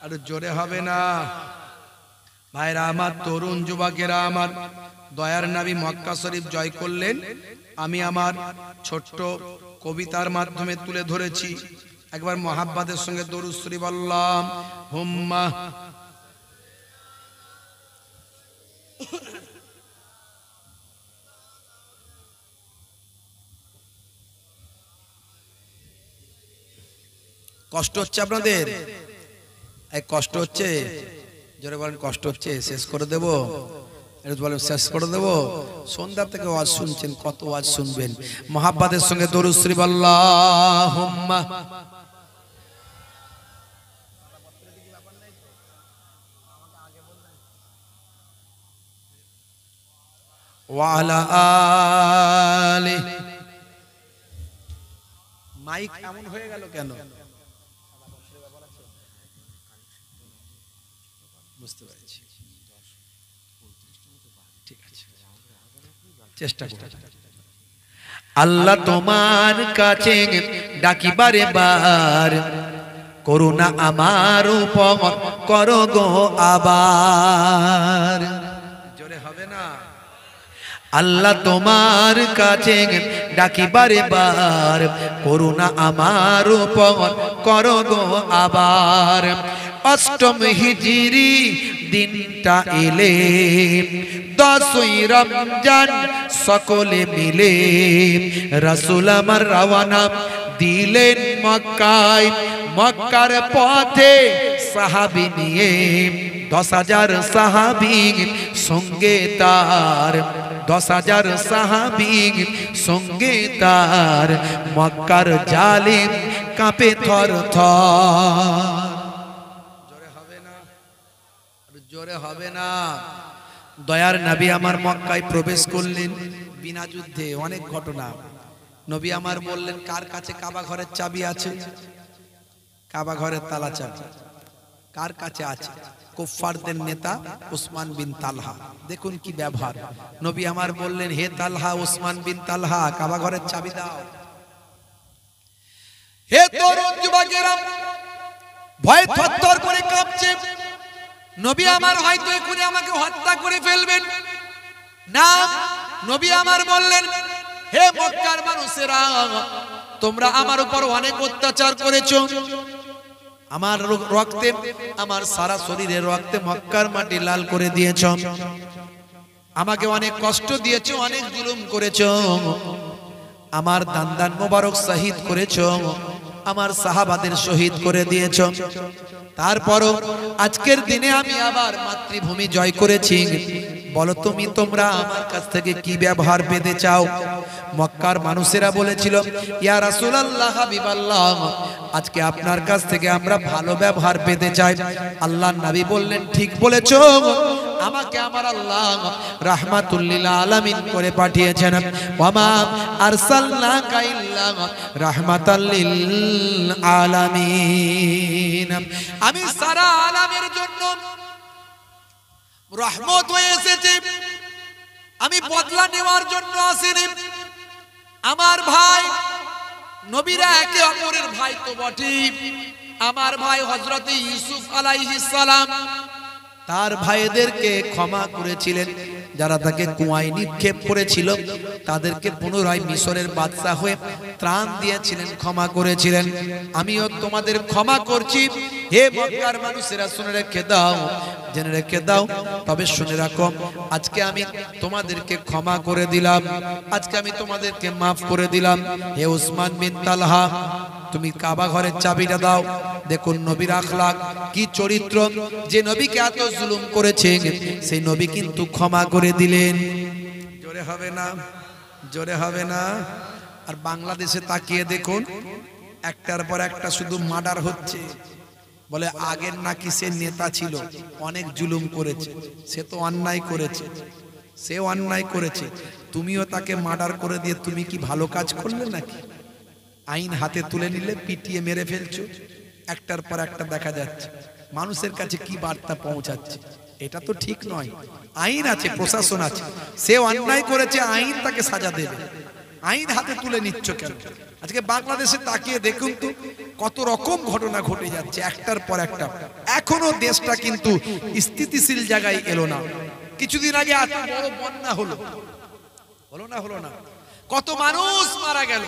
আর জোরে হবে না? ভাইরা আমার, তরুণ যুবকেরা আমার, দয়ার নবী মক্কা শরীফ জয় করলেন। আমি আমার ছোট্ট কবিতার মাধ্যমে তুলে ধরেছি। একবার মুহাব্বতের সঙ্গে দরুদ শরীফ বললাম, হুম্মা। কষ্ট হচ্ছে আপনাদের? এই কষ্ট হচ্ছে? জোরে বলেন, কষ্ট হচ্ছে? শেষ করে দেব? বলেন শেষ করে দেব? সন্ধ্যা থেকে ওয়াজ শুনছেন, কত ওয়াজ শুনবেন? মুহাব্বতের সঙ্গে দরুদ শরীফ আল্লাহুম্মা। ওয়া আলা আলি। মাইক এমন হয়ে গেল কেন? বুঝতে পেরেছি, ঠিক আছে, চেষ্টা করুন। আল্লাহ তোমার কাছে ডাকিবারে বার, করুণা আমার উপর করো গো আবার। জোরে হবে না? আল্লাহ তোমার কাছে ডাকিবারে বার, করুণা আমার উপর করো গো আবার। অষ্টম হিজরি দিনটা এলে, 10ই রমজান সকলে মিলে রাসূল আমার রওয়ানা দিলেন মক্কায়। মক্কার পথে সাহাবী নিয়ে 10,000 সাহাবী সঙ্গে তার, 10,000 সাহাবী সঙ্গে তার। মক্কার জালিম কাঁপে থর থর। জোরে হবে না? জোরে হবে না? দয়ার নবী আমার মক্কায় প্রবেশ করলেন বিনা যুদ্ধে, অনেক ঘটনা। নবী আমার বললেন, কার কাছে কাবা ঘরের চাবি আছে? কাবা ঘরের তালা চাবি কার কাছে আছে? কুফফারদের নেতা উসমান বিন তালহা। দেখুন কি ব্যবহার। নবী আমার বললেন, হে তালহা, উসমান বিন তালহা, কাবা ঘরের চাবি দাও। হে তরুণ যুবকেরা, ভয় থরথর করে কাঁপছে। নবী আমার হয়তো এখনই আমাকে হত্যা করে ফেলবেন। না, নবী আমার বললেন, হে মক্কার মানুষেরা, তোমরা আমার উপর অনেক অত্যাচার করেছো। আমার রক্তে, আমার সারা শরীরে রক্তে মক্কার মাটি লাল করে দিয়েছ। আমাকে অনেক কষ্ট দিয়েছো, অনেক জুলুম করেছো। আমার দান্দান মোবারক শহীদ করেছো, আমার সাহাবাদের শহীদ করে দিয়েছ। তারপরও আজকের দিনে আমি আবার মাতৃভূমি জয় করেছি। বলো তুমি, তোমরা আমার কাছ থেকে কি ব্যবহার পেতে চাও? মক্কার মানুষেরা বলেছিল, ইয়া রাসূলুল্লাহ, হাবিবাল্লাহ, আজকে আপনার কাছ থেকে আমরা ভালো ব্যবহার পেতে চাই। আল্লাহর নবী বললেন, ঠিক বলেছো, আমাকে আমার আল্লাহ রাহমাতুল লিল আলামিন করে পাঠিয়েছেন। ওয়ামা আরসালনাকা ইল্লা রাহমাতাল লিল আলামিন। আমি সারা আলামের জন্য রহমত হয়ে এসেছি। আমি বদলা নেওয়ার জন্য আসিনি। আমার ভাই নবীরা একে অপরের ভাই তো বটেই। আমার ভাই হযরতে ইউসুফ আলাইহিস সালাম তার ভাইদেরকে ক্ষমা করেছিলেন। যারা তাকে কুয়ায় নিক্ষেপ করেছিল তাদেরকে পুনরায় মিশরের বাদশা হয়ে ত্রাণ দিয়েছিলেন, ক্ষমা করেছিলেন। আমিও তোমাদের ক্ষমা করছি। হে মক্কার মানুষেরা, শুনে রেখে দাও, জেনে রেখে দাও। তবে শুনে রাখো, আজকে আমি তোমাদেরকে ক্ষমা করে দিলাম, আজকে আমি তোমাদেরকে মাফ করে দিলাম। হে উসমান বিন তালহা, তুমি কাবা ঘরের চাবিটা দাও। দেখুন নবীর আখলাক, কি চরিত্র। যে নবীকে এত জুলুম করেছে, সেই নবী কিন্তু ক্ষমা করে দিলেন। জোরে হবে না? জোরে হবে না? আর বাংলাদেশে তাকিয়ে দেখুন, একটার পর একটা শুধু মার্ডার হচ্ছে। বলে আগের নাকি সে নেতা ছিল, অনেক জুলুম করেছে, সে তো অন্যায় করেছে, সেও অন্যায় করেছে, তুমিও তাকে মার্ডার করে দিয়ে তুমি কি ভালো কাজ করলে নাকি? আইন হাতে তুলে নিলে পিটিয়ে মেরে ফেলছো। একটার পর একটা দেখা যাচ্ছে। মানুষের কাছে কি বার্তা পৌঁছাচ্ছে? এটা তো ঠিক নয়। আইন আছে, প্রশাসন আছে, সে অন্যায় করেছে, আইন তাকে সাজা দেবে। আইন হাতে তুলে নিচ্ছ কেন? আজকে বাংলাদেশে তাকিয়ে দেখুন তো, কত রকম ঘটনা ঘটে যাচ্ছে একটার পর একটা। এখনো দেশটা কিন্তু স্থিতিশীল জায়গায় এলো না। কিছুদিন আগে এত বড় বন্যা হলো না? হলো না? কত মানুষ মারা গেল,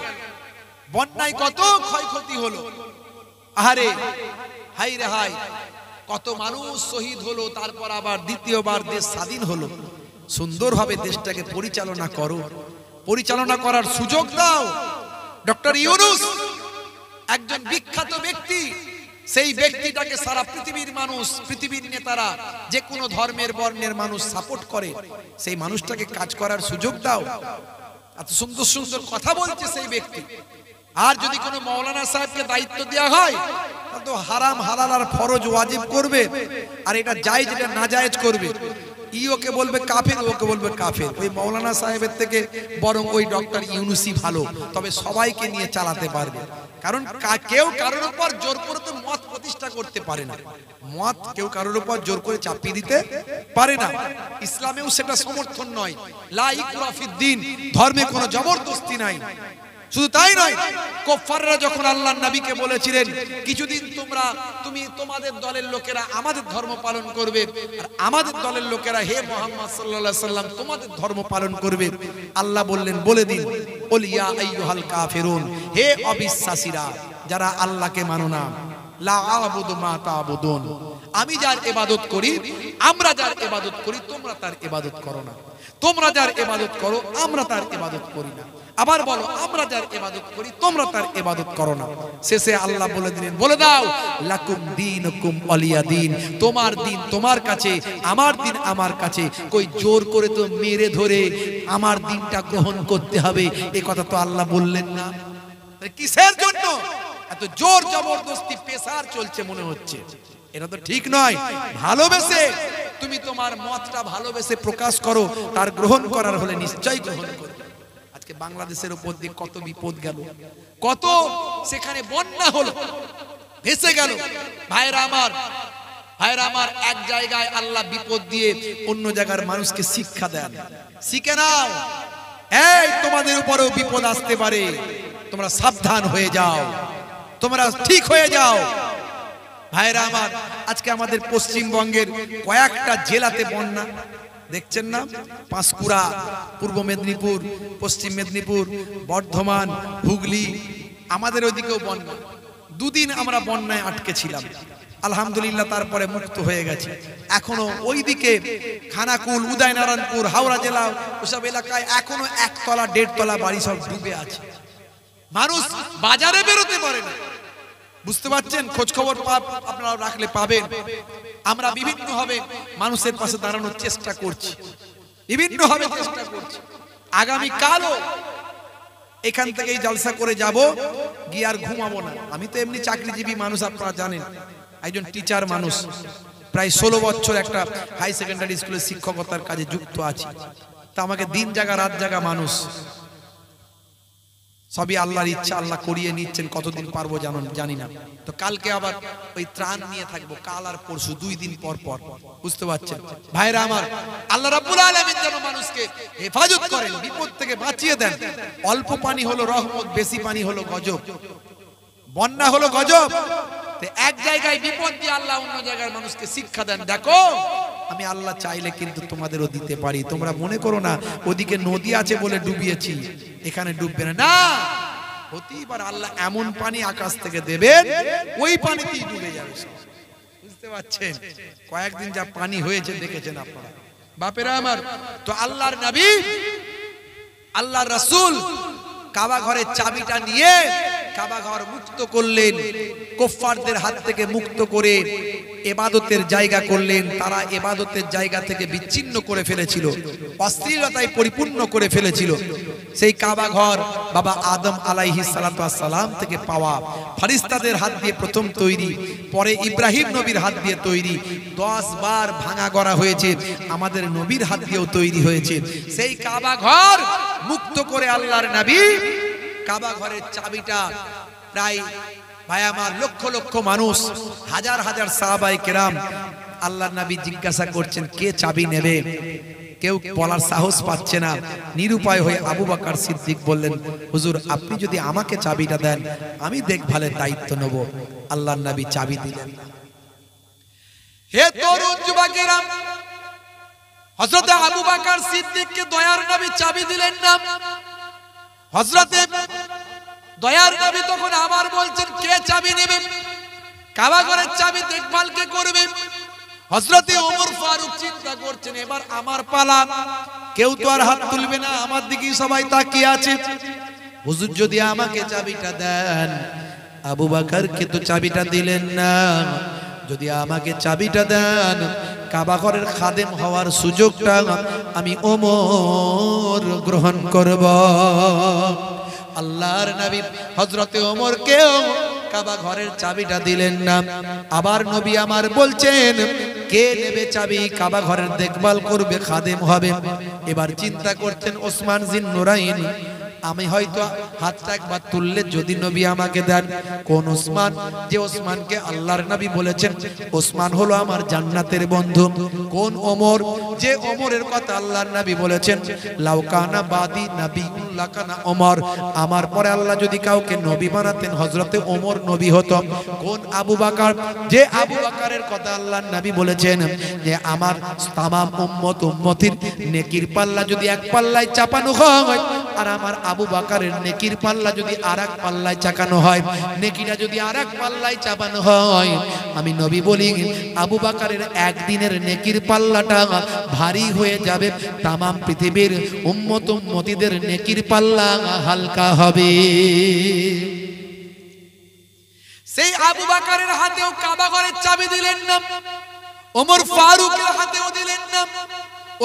বন্যায় কত ক্ষয়ক্ষতি হলো। আহারে, হাই রে হাই, কত মানুষ শহীদ হলো। তারপর আবার দ্বিতীয়বার দেশ স্বাধীন হলো। সুন্দরভাবে দেশটাকে পরিচালনা করো, পরিচালনা করার সুযোগ দাও। ডক্টর ইউনূস একজন বিখ্যাত ব্যক্তি, সেই ব্যক্তিটাকে সারা পৃথিবীর মানুষ, পৃথিবীর নেতারা, যে কোনো ধর্মের বর্ণের মানুষ সাপোর্ট করে। সেই মানুষটাকে কাজ করার সুযোগ দাও। এত সুন্দর সুন্দর কথা বলছে সেই ব্যক্তি। আর যদি কোনো মৌলানা সাহেবকে দায়িত্ব দেওয়া হয়, তাহলে তো হারাম হালাল আর ফরজ ওয়াজিব করবে, আর এটা জায়েজ এটা নাজায়েজ করবে। ওকে বলবে কাফের, ওকে বলবে কাফের। ওই মৌলানা সাহেবের থেকে বরং ওই ডক্টর ইউনুসই ভালো, তবে সবাইকে নিয়ে চালাতে পারবে। কারণ কেউ কারোর উপর জোর করে তো মত প্রতিষ্ঠা করতে পারে না, মত কেউ কারোর উপর জোর করে চাপিয়ে দিতে পারে না। ইসলামেও সেটা সমর্থন নয়, লা ইকরাহা ফিদ্দিন, ধর্মে কোনো জবরদস্তি নাই। শুধু তাই নয়, কুফাররা যখন আল্লাহর নবীকে বলেছিলেন কিছুদিন তুমি তোমাদের দলের লোকেরা আমাদের ধর্ম পালন করবে, আর আমাদের দলের লোকেরা হে মুহাম্মদ সাল্লাল্লাহু আলাইহি সাল্লাম তোমাদের ধর্ম পালন করবে, আল্লাহ বললেন বলে দিন কুল ইয়া আইয়ুহাল কাফিরুন, হে অবিশ্বাসীরা যারা আল্লাহকে মানো না, লা আ'বুদু মা তা'বুদুন, আমি যার ইবাদত করি, আমরা যার ইবাদত করি তোমরা তার ইবাদত করো না, তোমরা যার ইবাদত করো আমরা তার ইবাদত করি না। আবার বলো আমরা যার ইবাদত করি তোমরা তার ইবাদত করো না। শেষে আল্লাহ বলে দিলেন বলে দাও লাকুম দীনুকুম ওয়ালিয়া দীন, তোমার দিন তোমার কাছে, আমার দিন আমার কাছে। কই জোর করে তো মেরে ধরে আমার দিনটা গ্রহণ করতে হবে এই কথা তো আল্লাহ বললেন না। কিসের জন্য এত জোর জবরদস্তি পেশার চলছে মনে হচ্ছে? এটা তো ঠিক নয়। ভালোবেসে তুমি তোমার মতটা ভালোবেসে প্রকাশ করো, তার গ্রহণ করার হলে নিশ্চয়ই গ্রহণ করবে। আজকে বাংলাদেশের উপর দিয়ে কত বিপদ গেল, কত সেখানে বন্যা হলো, ভেসে গেল। ভাইরা আমার এক জায়গায় আল্লাহ বিপদ দিয়ে অন্য জায়গার মানুষকে শিক্ষা দেন, শিখে নাও এই তোমাদের উপরেও বিপদ আসতে পারে, তোমরা সাবধান হয়ে যাও, তোমরা ঠিক হয়ে যাও। ভাইরা আমার, আজকে আমাদের পশ্চিমবঙ্গের কয়েকটা জেলাতে বন্যা দেখছেন না, পাঁশকুড়া, পূর্ব মেদিনীপুর, পশ্চিম মেদিনীপুর, বর্ধমান, হুগলি, আমাদের ওইদিকেও বন্যা। দুদিন আমরা বন্যায় আটকে ছিলাম, আলহামদুলিল্লাহ তারপরে মুক্ত হয়ে গেছে। এখনো ওইদিকে খানাকুল, উদয়নারায়ণপুর, হাওড়া জেলা ওসব এলাকায় এখনো একতলা দেড়তলা বাড়ি সব ডুবে আছে, মানুষ বাজারে বেরোতে পারে না। বুঝতে পারছেন? খোঁজ খবর আপনারা রাখলে পাবেন। আমরা বিভিন্ন ভাবে মানুষের পাশে দাঁড়ানোর চেষ্টা করছি, বিভিন্ন ভাবে চেষ্টা করছি। আগামী কালও এখান থেকে জলসা করে যাব, গিয়ে আর ঘুমাবো না। আমি তো এমনি চাকরিজীবী মানুষ, আপনারা জানেন, একজন টিচার মানুষ, প্রায় 16 বছর একটা হাই সেকেন্ডারি স্কুলের শিক্ষকতার কাজে যুক্ত আছি। তা আমাকে দিন জাগা রাত জাগা মানুষ, সবই আল্লাহর ইচ্ছা, আল্লাহ করিয়ে নিচ্ছেন, কতদিন পারবো জানি না। তো কালকে আবার ওই ত্রাণ নিয়ে থাকবো, কাল আর পরশু 2 দিন পর পর। বুঝতে পারছেন ভাইরা আমার, আল্লাহ রাব্বুল আলামিন যেন মানুষকে হেফাজত করেন, বিপদ থেকে বাঁচিয়ে দেন। অল্প পানি হলো রহমত, বেশি পানি হলো গজব, বন্যা হলো গজব। এক জায়গায় বিপদ দিয়ে আল্লাহ অন্য জায়গায় মানুষকে শিক্ষা দেন, দেখো আমি আল্লাহ চাইলে কিন্তু তোমাদেরও দিতে পারি। তোমরা মনে করো না ওদিকে নদী আছে বলে ডুবিয়েছি, এখানে ডুববে না, না, হতেই পারে আল্লাহ এমন পানি আকাশ থেকে দেবেন ওই পানিতেই ডুবে যাবে সব। বুঝতে পারছেন? কয়েকদিন যা পানি হয়েছে দেখেছেন আপনারা। বাপেরা আমার, তো আল্লাহর নবী, আল্লাহর রাসূল কাবা ঘরের চাবিটা নিয়ে কাবা ঘর মুক্ত করলেন, কুফফারদের হাত থেকে মুক্ত করে ইবাদতের জায়গা করলেন। তারা ইবাদতের জায়গা থেকে বিচ্ছিন্ন করে ফেলেছিল, অশ্লীলতায় পরিপূর্ণ করে ফেলেছিল। সেই কাবা ঘর বাবা আদম আলাইহিস সালাতু ওয়াস সালাম থেকে পাওয়া, ফেরেশতাদের হাত দিয়ে প্রথম তৈরি, পরে ইব্রাহিম নবীর হাত দিয়ে তৈরি, 10 বার ভাঙা গড়া হয়েছে, আমাদের নবীর হাত দিয়েও তৈরি হয়েছে। সেই কাবা ঘর মুক্ত করে আল্লাহর নবী কাবা ঘরের চাবিটা প্রায় ভাই আমার লক্ষ লক্ষ মানুষ, হাজার হাজার সাহাবায়ে কেরাম, আল্লাহর নবী জিজ্ঞাসা করছেন কে চাবি নেবে, কেউ বলার সাহস পাচ্ছে না। নিরুপায় হয়ে আবু বকর সিদ্দিক বললেন, হুজুর আপনি যদি আমাকে চাবিটা দেন আমি দেখভালের দায়িত্ব নেব। আল্লাহর নবী চাবি দিলেন। হে তরুণ যুবকেরা, হযরত আবু বকর সিদ্দিককে দয়ার নবী চাবি দিলেন না। হযরতে দয়ার নবী তখন আবার বলছেন কে চাবি নেবে, কাবা ঘরের চাবি দেখভাল কে করবে? হযরতে ওমর ফারুক চিন্তা করছেন এবার আমার পালা, কেউ তো আর হাত তুলবে না, আমার দিকেই সবাই তাকিয়ে আছে। হুজুর যদি আমাকে চাবিটা দেন, আবু বকরকে তো চাবিটা দিলেন না, যদি আমাকে চাবিটা দেন কাবা ঘরের খাদেম হওয়ার সুযোগটা আমি ওমর গ্রহণ করব। আল্লাহর নবী হযরতে ওমরকেও কাবা ঘরের চাবিটা দিলেন না। আবার নবী আমার বলছেন কে নেবে চাবি, কাবা ঘরের দেখভাল করবে, খাদেম হবে। এবার চিন্তা করছেন ওসমান জিন নুরাইন, আমি হয়তো হাতটা একবার তুললে যদি নবী আমাকে দেন, কোন ওসমান? যে ওসমানকে আল্লাহর নবী বলেছেন ওসমান হলো আমার জান্নাতের বন্ধু। কোন ওমর? যে ওমরের কথা আল্লাহর নবী বলেছেন লাউকানা বাদি নবিয়্যুন লাকানা ওমর, আমার পরে আল্লাহ যদি কাউকে নবী বানাতেন হযরতে ওমর নবী হতো। কোন আবু বকর? যে আবু বকরের কথা আল্লাহর নবী বলেছেন যে আমার तमाम উম্মতির নেকির পাল্লা যদি এক পাল্লায় চাপানো হয় আর আমার আবু বকরের নেকির পাল্লা যদি আরেক পাল্লায় চাকানো হয়, নেকিটা যদি আরেক পাল্লায় চাপানো হয়, আমি নবী বলি আবু বকরের একদিনের নেকির পাল্লাটা ভারী হয়ে যাবে, तमाम পৃথিবীর উম্মতিদের নেকির পাল্লা হালকা হবে। সেই আবু বকরের হাতেও কাবা ঘরের চাবি দিলেন না, ওমর ফারুকের হাতেও দিলেন না,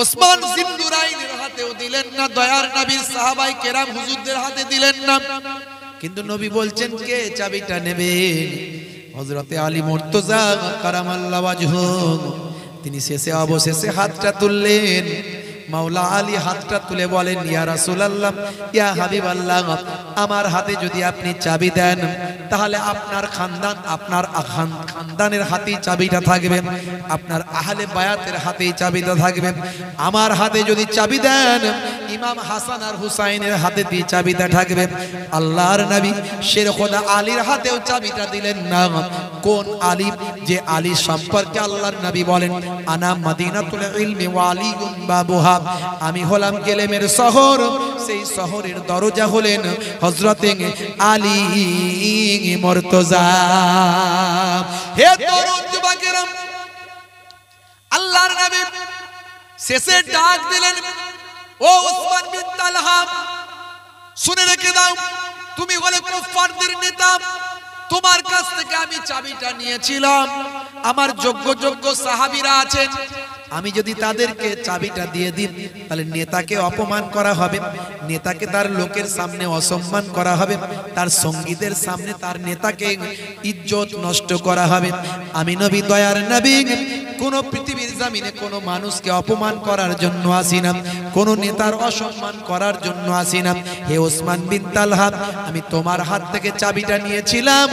ওসমান জিন নুরাইনের হাতেও দিলেন না, দয়ার নবীর সাহাবায়ে কেরাম হুজুরদের হাতে দিলেন না। কিন্তু নবী বলছেন কে চাবিটা নেবে? হযরতে আলী মুর্তজা কারামাল্লাহু ওয়াজহু, তিনি শেষে অবশেষে হাতটা তুললেন। মাওলা আলী হাতটা তুলে বলেন ইয়া রাসূলুল্লাহ, ইয়া হাবিবাল্লাহ, আমার হাতে যদি আপনি চাবি দেন তাহলে আপনার খানদান, আপনার খানদানের হাতেই চাবিটা থাকবে, আপনার আহলে বায়াতের হাতেই চাবিটা থাকবে। আমার হাতে যদি চাবি দেন ইমাম হাসান আর হুসাইনের হাতে দিয়ে চাবিটা থাকবে। আল্লাহর নবী শের খোদা আলীর হাতেও চাবিটা দিলেন না। কোন আলী? যে আলী সম্পর্কে আল্লাহর নবী বলেন আনা মদিনাতুল ইলমি ওয়া আলীউন বাবুহা, আমি হলাম ইলমের শহর, সেই শহরের দরজা হলেন হযরতে আলী মুর্তজা। হে তরুণ যুবকেরা, আল্লাহর নবী শেষে ডাক দিলেন ও ওসমান বিন তালহা, শুনে রেখে দাও, তুমি হলে কুফফারদের নেতা, তোমার কাছ থেকে আমি চাবিটা নিয়েছিলাম। আমার যোগ্য সাহাবীরা আছেন, আমি যদি তাদেরকে চাবিটা দিয়ে দিই তাহলে নেতাকে অপমান করা হবে, নেতাকে তার লোকের সামনে অসম্মান করা হবে, তার সঙ্গীদের সামনে তার নেতাকে ইজ্জত নষ্ট করা হবে। আমি নবী, দয়ার নবী, কোন পৃথিবীর জমিনে কোন মানুষকে অপমান করার জন্য আসি না, কোন নেতার অসম্মান করার জন্য আসি না। হে ওসমান বিন তালহা, আমি তোমার হাত থেকে চাবিটা নিয়েছিলাম,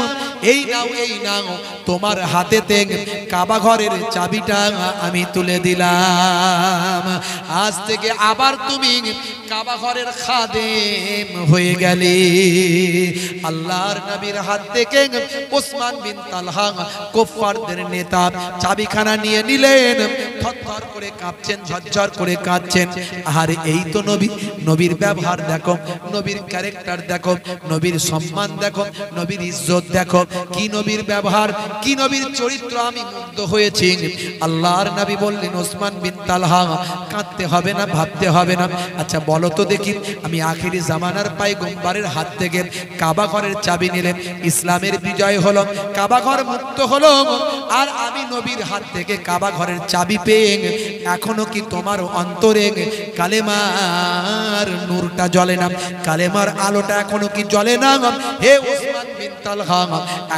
এই নাও তোমার হাতেতে কাবা ঘরের চাবিটা আমি তুলে দিলাম। আজ থেকে আবার তুমি কাবা ঘরের খাদেম হয়ে গেলে। আল্লাহর নবীর হাত থেকে ওসমান বিন তালহা কুফফারদের নেতা চাবিখানা নিয়ে নিলেন, থরথর করে কাঁপছেন, ঝরঝর করে কাঁদছেন। আর এই তো নবী, নবীর ব্যবহার দেখো, নবীর ক্যারেক্টার দেখো, নবীর সম্মান দেখো, নবীর ইজ্জত দেখো, কি নবীর ব্যবহার, কি নবীর চরিত্র, আমি মুগ্ধ হয়েছি। আল্লাহর নবী বললেন ওসমান বিন তালহা কাঁদতে হবে না, ভাবতে হবে না। আচ্ছা বলো তো দেখি, আমি আখিরি জামানার পয়গম্বরের হাত থেকে কাবা ঘরের চাবি নিলেন, ইসলামের বিজয় হলো, কাবা ঘর মুক্ত হলো, আর আমি নবীর হাত থেকে কাবা ঘরের চাবি পেয়ে এখনো কি তোমার অন্তরে কালেমার নূরটা জ্বলে না? কালেমার আলোটা এখনো কি জ্বলে না? হে ওসমান বিন তালহা,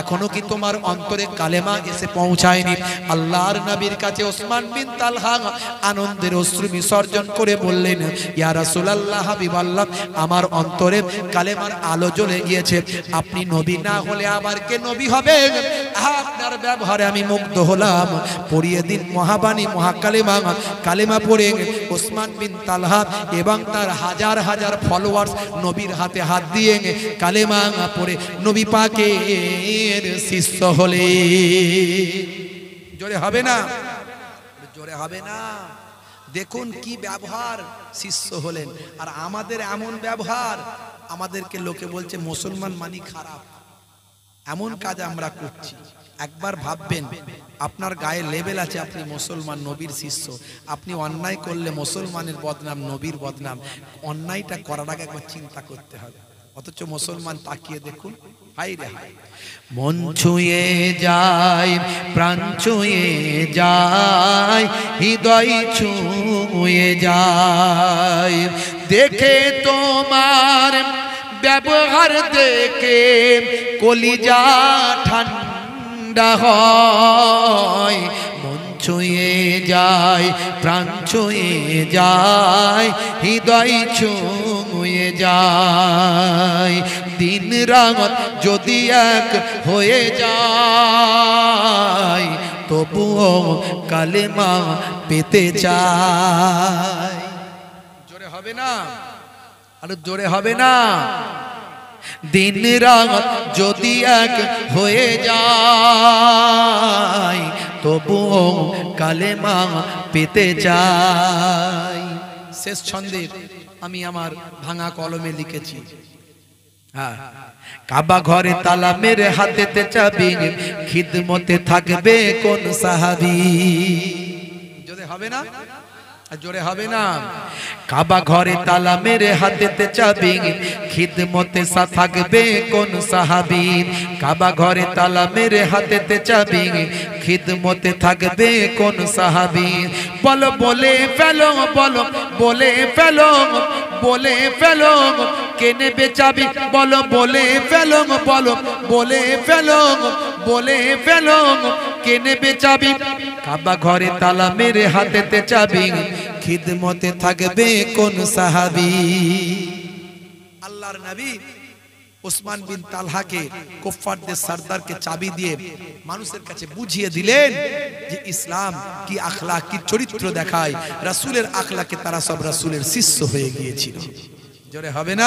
এখনো কি তোমার অন্তরে কালেমা এসে পৌঁছায়নি? আল্লাহর নবীর কাছে ওসমান বিন তালহা আনন্দের অশ্রু বিসর্জন করে বললেন ইয়া রাসূলুল্লাহ, হাবিবাল্লাহ, আমার অন্তরে কালেমার আলো জ্বলে গিয়েছে, আপনি নবী না হলে আবার কে নবী হবে? আপনার ব্যবহারে আমি মুগ্ধ হলাম, পড়িয়ে দিন মহাবাণী মহাকালেমা। কালেমা পড়ে ওসমান বিন তালহা এবং তার হাজার হাজার ফলোয়ার্স নবীর হাতে হাত দিয়ে কালেমা পড়ে নবী পাকের শিষ্য হলে। জোরে হবে না? জোরে হবে না? দেখুন কি ব্যবহার, শিষ্য হলেন। আর আমাদের এমন ব্যবহার, আমাদেরকে লোকে বলছে মুসলমান মানি খারাপ, এমন কাজ আমরা করছি। একবার ভাববেন, আপনার গায়ে লেবেল আছে, আপনি মুসলমান, নবীর শিষ্য, আপনি অন্যায় করলে মুসলমানের বদনাম, নবীর বদনাম। অন্যায়টা করার আগে একবার চিন্তা করতে হবে। অথচ মুসলমান তাকিয়ে দেখুন, হাই রে হাই, মন ছুঁয়ে যায়, প্রাণ ছুঁয়ে যায়, হৃদয় ছুঁয়ে যায়, দেখে তোমার ব্যবহার দেখে কলিজা ঠান্ডা হয়। মন ছুঁয়ে যায়, প্রাণ ছুঁয়ে যায়, হৃদয় ছুঁয়ে যায়। দিন রাত যদি এক হয়ে যায়, তবুও কালেমা পেতে চায়। জোরে হবে না? আরে জোরে হবে না? দিন রাত যদি এক হয়ে যায়, তবুও কালেমা পেতে চাই। শেষ ছন্দে আমি আমার ভাঙা কলমে লিখেছি, হ্যাঁ, কাবা ঘরে তালা মেরে হাতেতে চাবি, খিদমতে থাকবে কোন সাহাবী। জোরে হবে না? জোরে হবে না? কাবা ঘরে তালা মেরে হাতেতে চাবি, খিদমতে থাকবে কোন সাহাবী। কাবা ঘরে তালা মেরে হাতেতে চাবি, খিদমতে থাকবে কোন সাহাবী। বলো বলে ফেলো, বলো বলে ফেলো, বলে ফেলো, কে নেবে চাবি? বলো বলে ফেলো, বলো বলে ফেলো, বলে ফেলো, কে নেবে চাবি? কাবা ঘরে তালা মেরে হাতেতে চাবি, খিদমতে থাকবে কোন সাহাবী। আল্লাহর নবী ওসমান বিন তালহাকে, কুফফারদের সরদারকে চাবি দিয়ে মানুষের কাছে বুঝিয়ে দিলেন যে ইসলাম কি আখলাক, কি চরিত্র দেখায়। রাসূলের আখলাকে তারা সব রাসূলের শিষ্য হয়ে গিয়েছিল। জোরে হবে না?